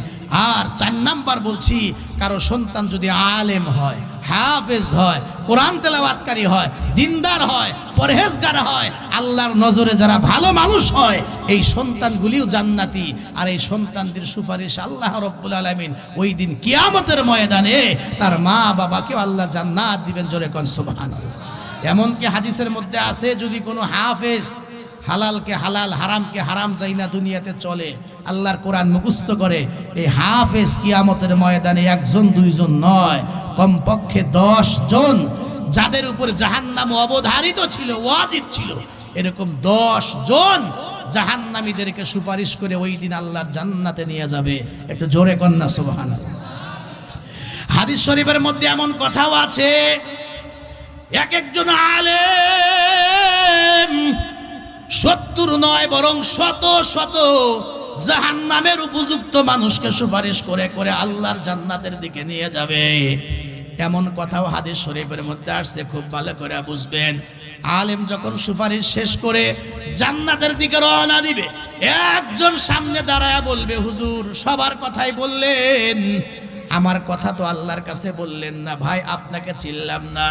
আর চার নাম্বার বলছি, কারো সন্তান যদি আলেম হয়, হাফেজ হয়, কোরআন তেলাওয়াতকারী হয়, দিনদার হয়, পরহেজগার হয়, আল্লাহর নজরে যারা ভালো মানুষ হয়, এই সন্তানগুলিও জান্নাতি। আর এই সন্তানদের সুপারিশ আল্লাহ রব্বুল আলামিন ওই দিন কিয়ামতের ময়দানে তার মা বাবাকেও আল্লাহ জান্নাত দিবেন। জোরে কোন সুবহানাল্লাহ। এমনকি হাদিসের মধ্যে আছে, যদি কোনো হাফেজ হালালকে হালাল, হারামকে হারাম যাই না দুনিয়াতে চলে, আল্লাহর কোরআন মুখস্থ করে, এই হাফেজ কিয়ামতের ময়দানে একজন দুইজন নয়, কমপক্ষে 10 জন, যাদের উপর জাহান্নাম অবধারিত ছিল, ওয়াজিব ছিল, এরকম 10 জন জাহান্নামীদেরকে সুপারিশ করে ওই দিন আল্লাহর জান্নাতে নিয়ে যাবে। একটু জোরে কন্যা সুবহানাল্লাহ। হাদিস শরীফের মধ্যে এমন কথাও আছে, এক একজন আলেম 70 নয় বরং শত শত জাহান্নামের উপযুক্ত মানুষকে সুপারিশ করে করে আল্লাহর জান্নাতের দিকে নিয়ে যাবে। এমন কথাও হাদিস শরীফের মধ্যে আসছে, খুব ভালো করে বুঝবেন। আলেম যখন সুপারিশ শেষ করে জান্নাতের দিকে রওনা দিবে, একজন সামনে দাঁড়ায় বলবে, হুজুর সবার কথাই বললেন, আমার কথা তো আল্লাহর কাছে বললেন না। ভাই, আপনাকে চিনলাম না,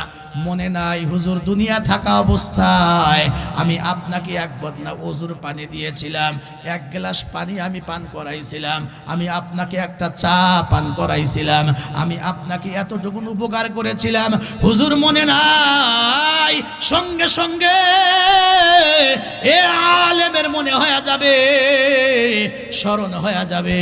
মনে নাই হুজুর, দুনিয়া থাকা অবস্থায় আমি আপনাকে এক বদনা ওজুর পানি দিয়েছিলাম, এক গ্লাস পানি আমি পান করাইছিলাম, আমি আপনাকে একটা চা পান করাইছিলাম, আমি আপনাকে এতটুকু উপকার করেছিলাম, হুজুর মনে নাই? সঙ্গে সঙ্গে এ আলেমের মনে হয়ে যাবে, স্মরণ হয়ে যাবে।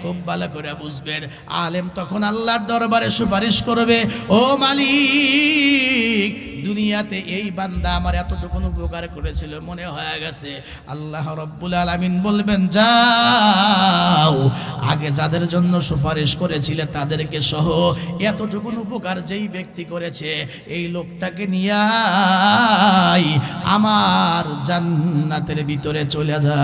খুব ভালো করে বুঝবেন, আলেম তখন আল্লাহর দরবারে সুপারিশ করবে, ও মালিক, দুনিয়াতে এই বান্দা আমার এতটুকু উপকার করেছিল, মনে হয়ে গেছে। আল্লাহ রব্বুল আলামিন বলবেন, যাও, আগে যাদের জন্য সুপারিশ করেছিলে তাদেরকে সহ এতটুকু উপকার যেই ব্যক্তি করেছে, এই লোকটাকে নিয়ে আমার জান্নাতের ভিতরে চলে যা।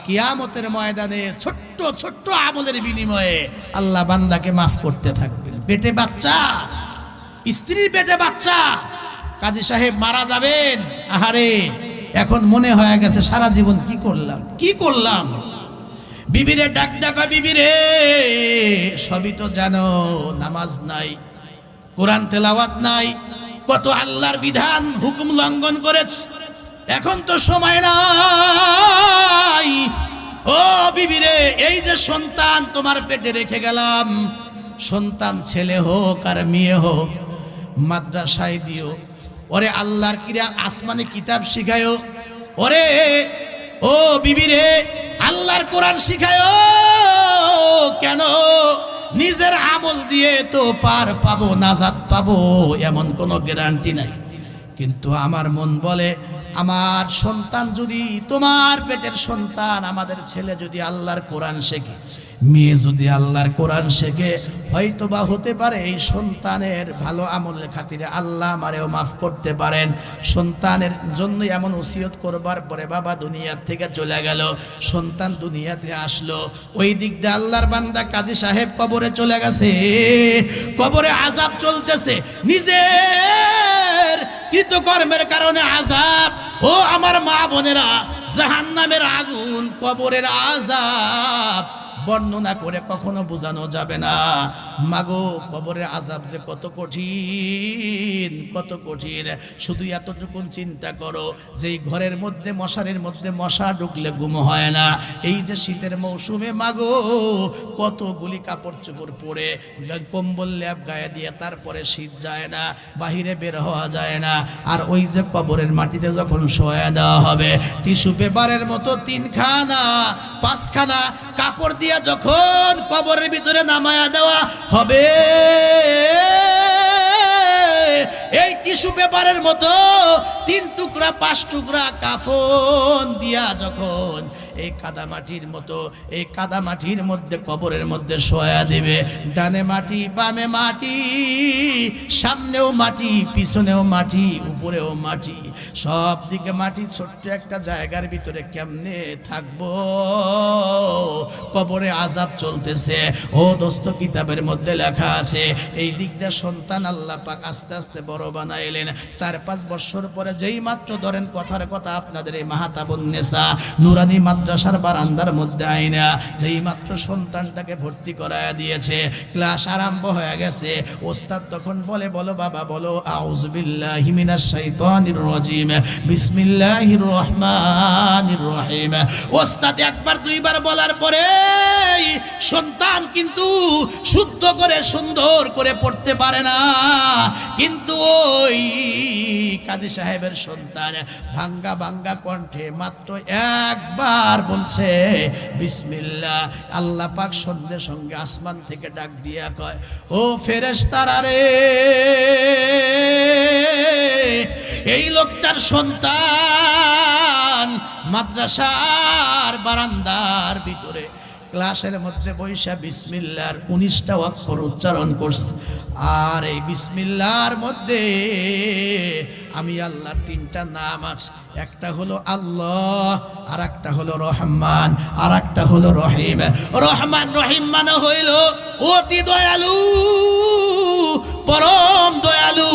কিয়ামতের ময়দানে ছোট্ট ছোট্ট আমলের বিনিময়ে আল্লাহ বান্দাকে মাফ করতে থাকবেন। পেটে বাচ্চা, স্ত্রীর পেটে বাচ্চা, কাজী সাহেব মারা যাবেন, আহারে, এখন মনে হয়ে গেছে সারা জীবন কি করলাম। বিবিরে ডাক ডাকা, বিবিরে, সবই তো জানো, নামাজ নাই, কোরআন তেলাওয়াত নাই, কত আল্লাহর বিধান হুকুম লঙ্ঘন করেছে, এখন তো সময় নাই। ও বিবিরে, এই যে সন্তান তোমার পেটে রেখে গেলাম, সন্তান ছেলে হোক আর মেয়ে হোক, মাদ্রাসায় দিও, ওরে আল্লাহর কিরা আসমানে কিতাব শিখায়ও, ওরে ও বিবিরে আল্লাহর কোরআন শিখায়ও। কেন? নিজের আমল দিয়ে তো পার পাবো, নাজাত পাবো, এমন কোনো গ্যারান্টি নাই। কিন্তু আমার মন বলে, আমার সন্তান যদি, তোমার পেটের সন্তান, আমাদের ছেলে যদি আল্লাহর কোরআন শেখে, মেয়ে যদি আল্লাহর কোরআন শেখে, হয়তো বা হতে পারে এই সন্তানের ভালো আমলের খাতিরে আল্লাহ আমারেও মাফ করতে পারেন। সন্তানের জন্য এমন ওসিয়ত করবার পরে বাবা দুনিয়ার থেকে চলে গেল, সন্তান দুনিয়াতে আসলো, ওই দিক দিয়ে আল্লাহর বান্দা কাজী সাহেব কবরে চলে গেছে, কবরে আযাব চলতেছে, নিজের কৃতকর্মের কারণে আযাব। ও আমার মা বোনেরা, জাহান্নামের আগুন, কবরের আযাব বর্ণনা করে কখনো বোঝানো যাবে না। মাগো, কবরের আযাব যে কত কঠিন, কত কঠিন। শুধু এতটুকুন চিন্তা করো, যে ঘরের মধ্যে, মশারির মধ্যে মশা ঢুকলে ঘুম হয় না, এই যে শীতের মৌসুমে মাগো, কতগুলি কাপড় চোপড় পরে, কম্বল ল্যাপ গায়ে দিয়ে তারপরে শীত যায় না, বাহিরে বের হওয়া যায় না। আর ওই যে কবরের মাটিতে যখন শোয়া দেওয়া হবে, টিস্যু পেপারের মতো 3খানা 5খানা কাপড় দিয়ে যখন কবরের ভিতরে নামায়া দেওয়া হবে, এই টিস্যু পেপারের মতো 3 টুকরা 5 টুকরা কাফন দিয়া যখন এই কাদামাটির মতো, এই কাদামাটির মধ্যে কবরের মধ্যে শোয়া দিবে। ডানে মাটি বামে মাটি, সামনেও মাটি পিছনেও মাটি উপরেও মাটি, সব দিকে মাটি। ছোট্ট একটা জায়গার ভিতরে কেমনে থাকবো? কবরে আযাব চলতেছে। ও দোস্ত, কিতাবের মধ্যে লেখা আছে এই দিক দিয়ে সন্তান আল্লাহ পাক আস্তে আস্তে বড় বানাইলেন। 4-5 বছর পরে যেই মাত্র ধরেন কথার কথা আপনাদের এই মাহাতাবুন্নেসা নুরানি মাদ্রাসার বারান্দার মধ্যে আইনা যেই মাত্র সন্তানটাকে ভর্তি করায়া দিয়েছে, ক্লাস আরম্ভ হয়ে গেছে, ওস্তাদ তখন বলে, বলো বাবা বলো, আউযু বিল্লাহি মিনাশ শাইতানির রাজিম, বিসমিল্লাহির রহমানির রহিম। ওস্তাদ একবার দুইবার বলার পরে সন্তান কিন্তু শুদ্ধ করে সুন্দর করে পড়তে পারে না। কিন্তু ওই কাজী সাহেবের সন্তান ভাঙ্গা ভাঙ্গা কণ্ঠে মাত্র একবার বলছে বিসমিল্লাহ। আল্লাহ পাক সঙ্গে সঙ্গে আসমান থেকে ডাক দিয়া কয়, ও ফেরেশতারা রে, এই লোকটার সন্তান মাদ্রাসার বারান্দার ভিতরে ক্লাসের মধ্যে বৈশা বিসমিল্লাহর 19টা অক্ষর উচ্চারণ করছে। আর এই বিসমিল্লাহর মধ্যে আমি আল্লাহর 3টা নাম আছে, একটা হলো আল্লাহ, আর একটা হলো রহমান, আর একটা হলো রহিম। রহমান রহিম মানে হইল অতি দয়ালু, পরম দয়ালু।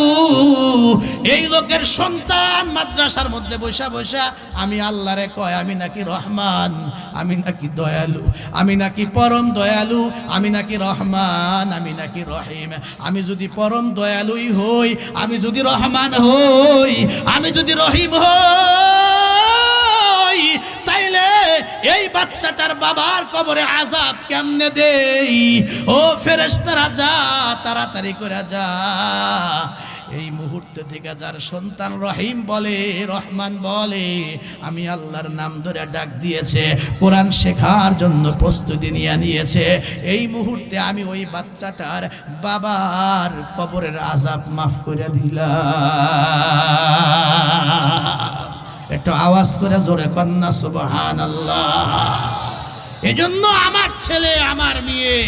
এই লোকের সন্তান মাদ্রাসার মধ্যে বৈশা বৈশা আমি আল্লাহরে কয়, আমি নাকি রহমান, আমি নাকি দয়ালু, আমি নাকি পরম দয়ালু, আমি নাকি রহমান, আমি নাকি রহিম। আমি যদি পরম দয়ালুই হই, আমি যদি রহমান হই, আমি যদি রহিম হই, তাইলে এই বাচ্চাটার বাবার কবরে আযাব কেমনে দেই? ও ফেরেশতারা যা, তাড়াতাড়ি করে যা। এই মুহূর্ত থেকে যার সন্তান রহিম বলে, রহমান বলে, আমি আল্লাহর নাম ধরে ডাক দিয়েছে, কোরআন শেখার জন্য প্রস্তুতি নিয়েছে, এই মুহূর্তে আমি ওই বাচ্চাটার বাবার কবরের আযাব মাফ করে দিলাম। একটু আওয়াজ করে জোরে কন্যা সুবহানাল্লাহ। এজন্য আমার ছেলে, আমার মেয়ে,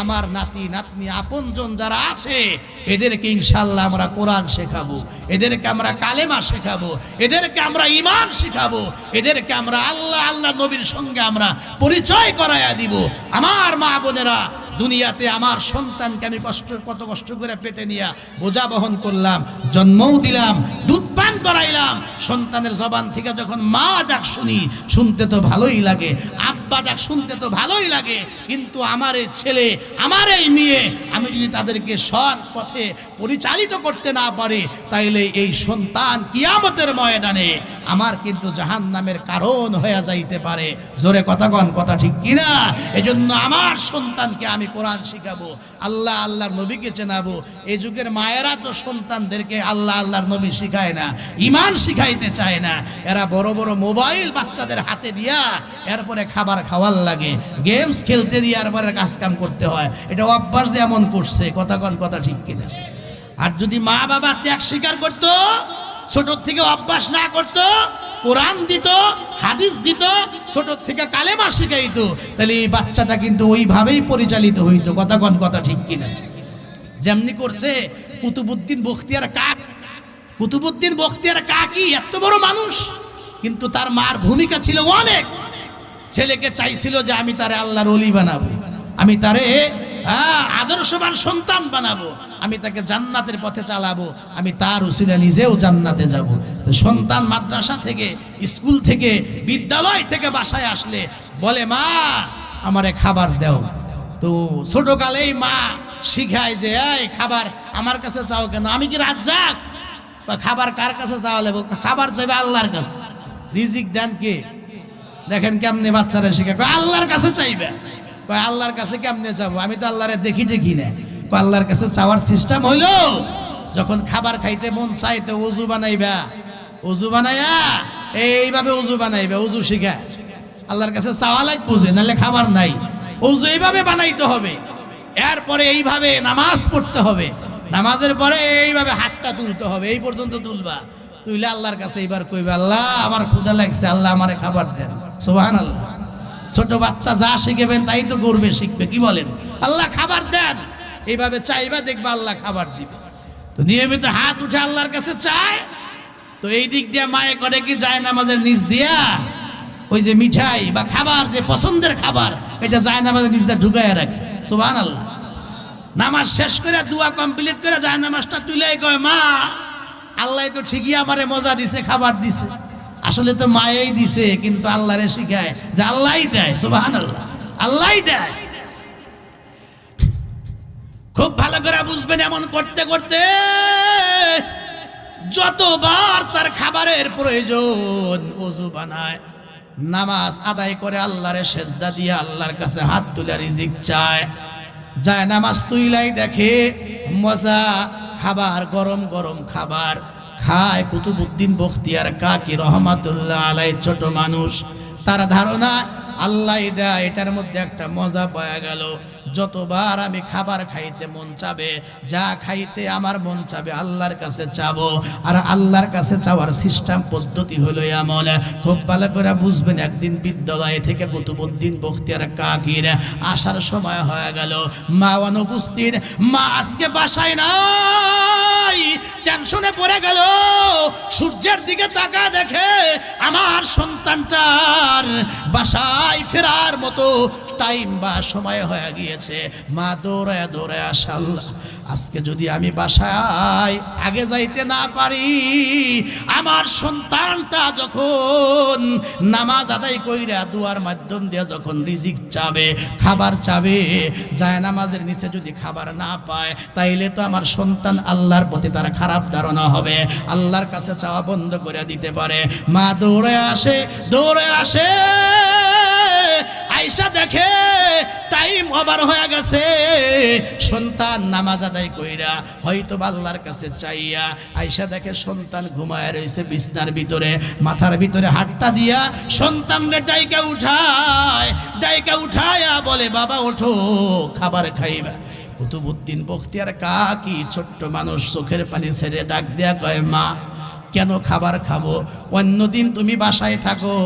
আমার নাতি নাতনি আপনজন যারা আছে, এদেরকে ইনশাআল্লাহ আমরা কোরআন শেখাবো, এদেরকে আমরা কালেমা শেখাবো, এদেরকে আমরা ঈমান শেখাবো, এদেরকে আমরা আল্লাহ আল্লাহ নবীর সঙ্গে আমরা পরিচয় করায়া দিব। আমার মা বোনেরা, দুনিয়াতে আমার সন্তানকে আমি কত কষ্ট করে পেটে নিয়ে বোঝা বহন করলাম, জন্মও দিলাম, দুধ পান করাইলাম। সন্তানের জবান থেকে যখন মা ডাক শুনি, শুনতে তো ভালোই লাগে, আব্বা ডাক শুনতে তো ভালোই লাগে, কিন্তু আমার এই ছেলে, আমার এই মেয়ে, আমি যদি তাদেরকে সৎ পথে পরিচালিত করতে না পারি, তাইলে এই সন্তান কিয়ামতের ময়দানে আমার কিন্তু জাহান্নামের কারণ হয়ে যাইতে পারে। জোরে কথা কন, কথা ঠিক কিনা? এজন্য আমার সন্তানকে আমি কোরআন শিখাবো, আল্লাহ আল্লাহর নবীকে চেনাবো। এই যুগের মায়েরা তো সন্তানদেরকে আল্লাহ আল্লাহর নবী শিখায় না, ঈমান শিখাইতে চায় না। এরা বড় বড় মোবাইল বাচ্চাদের হাতে দিয়া এরপরে খাবার খাওয়ার লাগে, গেমস খেলতে দিয়ে এরপরে কাজ কাম করতে হয়। এটা অভ্যাস যে এমন করছে, কথা কন, কথা ঠিক কিনা? আর যদি মা বাবা ত্যাগ স্বীকার করতো, ছোট থেকে অভ্যাস না করতো, কোরআন দিত, হাদিস দিত, ছোট থেকে কালেমা শিখাইতো, তাহলে এই বাচ্চাটা কিন্তু ওইভাবেই পরিচালিত হইতো। কথা কন, কথা ঠিক কিনা? যেমনি করছে কুতুবউদ্দিন বখতিয়ার কাক। কুতুবউদ্দিন বখতিয়ার কাকি এত বড় মানুষ, কিন্তু তার মার ভূমিকা ছিল অনেক। ছেলেকে চাইছিল যে আমি তারে আল্লাহর ওলি বানাবো, আমি তারে আদর্শবান সন্তান বানাবো, আমি তাকে জান্নাতের পথে চালাবো, আমি তার উসিলা নিজেও জান্নাতে যাব। তো সন্তান মাদ্রাসা থেকে, স্কুল থেকে, বিদ্যালয় থেকে বাসায় আসলে বলে, মা আমারে খাবার দাও। তো ছোটকালেই মা শিখায় যে এই খাবার আমার কাছে চাও কেন? আমি কি রাজ্জাক? খাবার কার কাছে চাওয়া লাগবে? খাবার চাইবে আল্লাহর কাছে। রিজিক দেন কে? দেখেন কেমনে বাচ্চারা শিখে, আল্লাহর কাছে চাইবে। আল্লাহর কাছে কেমনে যাবো? আমি তো আল্লাহরে দেখি না। আল্লাহর কাছে চাওয়ার সিস্টেম হইলো, যখন খাবার খাইতে মন চাইতে ওযু বানাইবা, ওযু বানাইয়া এইভাবে ওযু বানাইবা, ওযু শিখা আল্লাহর কাছে চাওয়া লাগবে, নাহলে খাবার নাই। ওযু এইভাবে বানাইতে হবে, এরপরে এইভাবে নামাজ পড়তে হবে, নামাজের পরে এইভাবে হাতটা তুলতে হবে, এই পর্যন্ত তুলবা। তুইলে আল্লাহর কাছে এইবার কইবা, আল্লাহ আমার ক্ষুধা লাগছে, আল্লাহ আমারে খাবার দেন। সুবহানাল্লাহ। ছোট বাচ্চা যা শিখবেন তাই তো করবে, শিখবে। কি বলেন? আল্লাহ খাবার দেন, এইভাবে চাইবা দেখবা আল্লাহ খাবার দিবে। তো নিয়মিত হাত উঠে আল্লাহর কাছে চায়। তো এই দিক দিয়ে মায়ে করে কি, যায় নামাজের নিচ দিয়া ওই যে মিঠাই বা খাবার, যে পছন্দের খাবার, এটা যায় নামাজের নিচ দিয়ে ঢুকাইয়া রাখে। সুবহানাল্লাহ। নামাজ শেষ করে দোয়া কমপ্লিট করে যায় নামাজটা তুলে কয়, মা আল্লাহ তো ঠিকই আমারে মজা দিছে, খাবার দিছে। আসলে তো মায়েই দিছে, কিন্তু আল্লাহরে শিখায় যে আল্লাহই দেয়। সুবহানাল্লাহ, আল্লাহই দেয়। খুব ভালো করে বুঝবেন, এমন করতে করতে যতবার তার খাবারের প্রয়োজন, ওযু বানায়, নামাজ আদায় করে, আল্লাহরে সেজদা দিয়ে আল্লাহর কাছে হাত তুলে রিজিক চায়, যায় নামাজ তুইলাই দেখে মজা খাবার, গরম গরম খাবার খায়। কুতুবউদ্দিন বখতিয়ার কাকি রহমাতুল্লাহ আলাইহি, ছোট মানুষ, তার ধারণা আল্লাহ দেয়, এটার মধ্যে একটা মজা পাওয়া গেল। যতবার আমি খাবার খাইতে মন চাবে, যা খাইতে আমার মন চাবে, আল্লাহর কাছে চাবো। আর আল্লাহর কাছে চাওয়ার সিস্টেম পদ্ধতি হলো এমন, খুব ভালো করে বুঝবেন। একদিন বিদ্যালয় থেকে কুতুবউদ্দিন বখতিয়ার কাকির আসার সময় হয়ে গেল, মা অনুপস্থিত। মা আজকে বাসায় নাই, টেনশনে পড়ে গেল। সূর্যের দিকে তাকা দেখে আমার সন্তানটার বাসায় ফেরার মতো টাইম বা সময় হয়ে গিয়েছে। মা দৌড়ায় দৌড়ায় আসে, আল্লাহ আজকে যদি আমি বাসায় আগে যাইতে না পারি, আমার সন্তানটা যখন নামাজ আদায় কইরা দুয়ার মাধ্যম দিয়ে যখন রিজিক চাবে, খাবার চাবে, যায় নামাজের নিচে যদি খাবার না পায়, তাইলে তো আমার সন্তান আল্লাহর প্রতি তার খারাপ ধারণা হবে, আল্লাহর কাছে চাওয়া বন্ধ করে দিতে পারে। মা দৌড়ে আসে, দৌড়ে আসে, আয়েশা দেখে টাইম ওভার হয়ে গেছে। সন্তান নামাজ আদায় কইরা হয়তো আল্লাহর কাছে চাইয়া, আয়েশা দেখে সন্তান ঘুমায় রয়েছে বিছনার ভিতরে, মাথার ভিতরে হাতটা দিয়া সন্তানরে ডাইকা উঠায়া বলে, বাবা ওঠো, খাবার খাইবা। কুতুবউদ্দিন বখতিয়ার কাকি ছোট্ট মানুষ, চোখের পানি ছেড়ে ডাক দেয়া কয়, মা কেন খাবার খাবো? অন্যদিন তুমি বাসায় থাকো,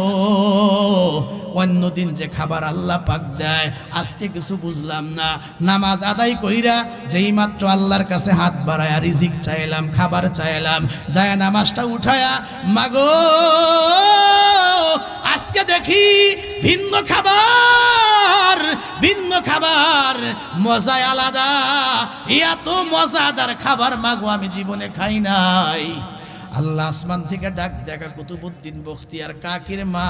অন্যদিন যে খাবার আল্লাহ পাক দেয়, আজকে কিছু বুঝলাম না। নামাজ আদায় কইরা যেই মাত্র আল্লাহর কাছে হাত বাড়ায়া রিজিক চাইলাম, খাবার চাইলাম, যায় নামাজটা উঠায়া, মাগো আজকে দেখি ভিন্ন খাবার, ভিন্ন খাবার, মজায় আলাদা, এত মজাদার খাবার মাগো আমি জীবনে খাই নাই। আল্লাহ আসমান থেকে ডাক দেখা, কুতুবউদ্দিন বখতিয়ার কাকির মা,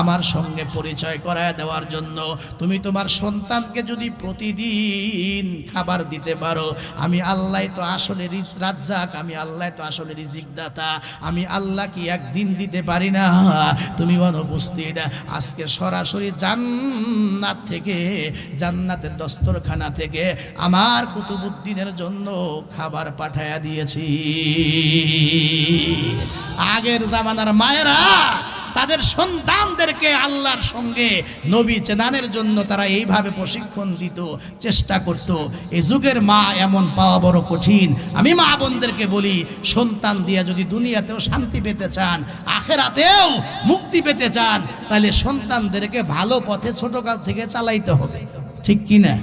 আমার সঙ্গে পরিচয় করায় দেওয়ার জন্য তুমি তোমার সন্তানকে যদি প্রতিদিন খাবার দিতে পারো, আমি আল্লাহ তো আসলে রাজ্জাক, আমি আল্লাহ তো আসলে রিজিক দাতা, আমি আল্লাহ কি একদিন দিতে পারি না? তুমি অনুপস্থিত, আজকে সরাসরি জান্নাত থেকে, জান্নাতের দস্তরখানা থেকে আমার কুতুবউদ্দিনের জন্য খাবার পাঠায়া দিয়েছি। আগের জামানার মায়েরা তাদের সন্তানদেরকে আল্লাহর সঙ্গে নবী চেনানোর জন্য তারা এইভাবে প্রশিক্ষণ দিত, চেষ্টা করত। এই যুগের মা এমন পাওয়া বড় কঠিন। আমি মা বোনদেরকে বলি, সন্তান দিয়ে যদি দুনিয়াতেও শান্তি পেতে চান, আখেরাতেও মুক্তি পেতে চান, তাহলে সন্তানদেরকে ভালো পথে ছোটকাল থেকে চালাইতে হবে। ঠিক কি না?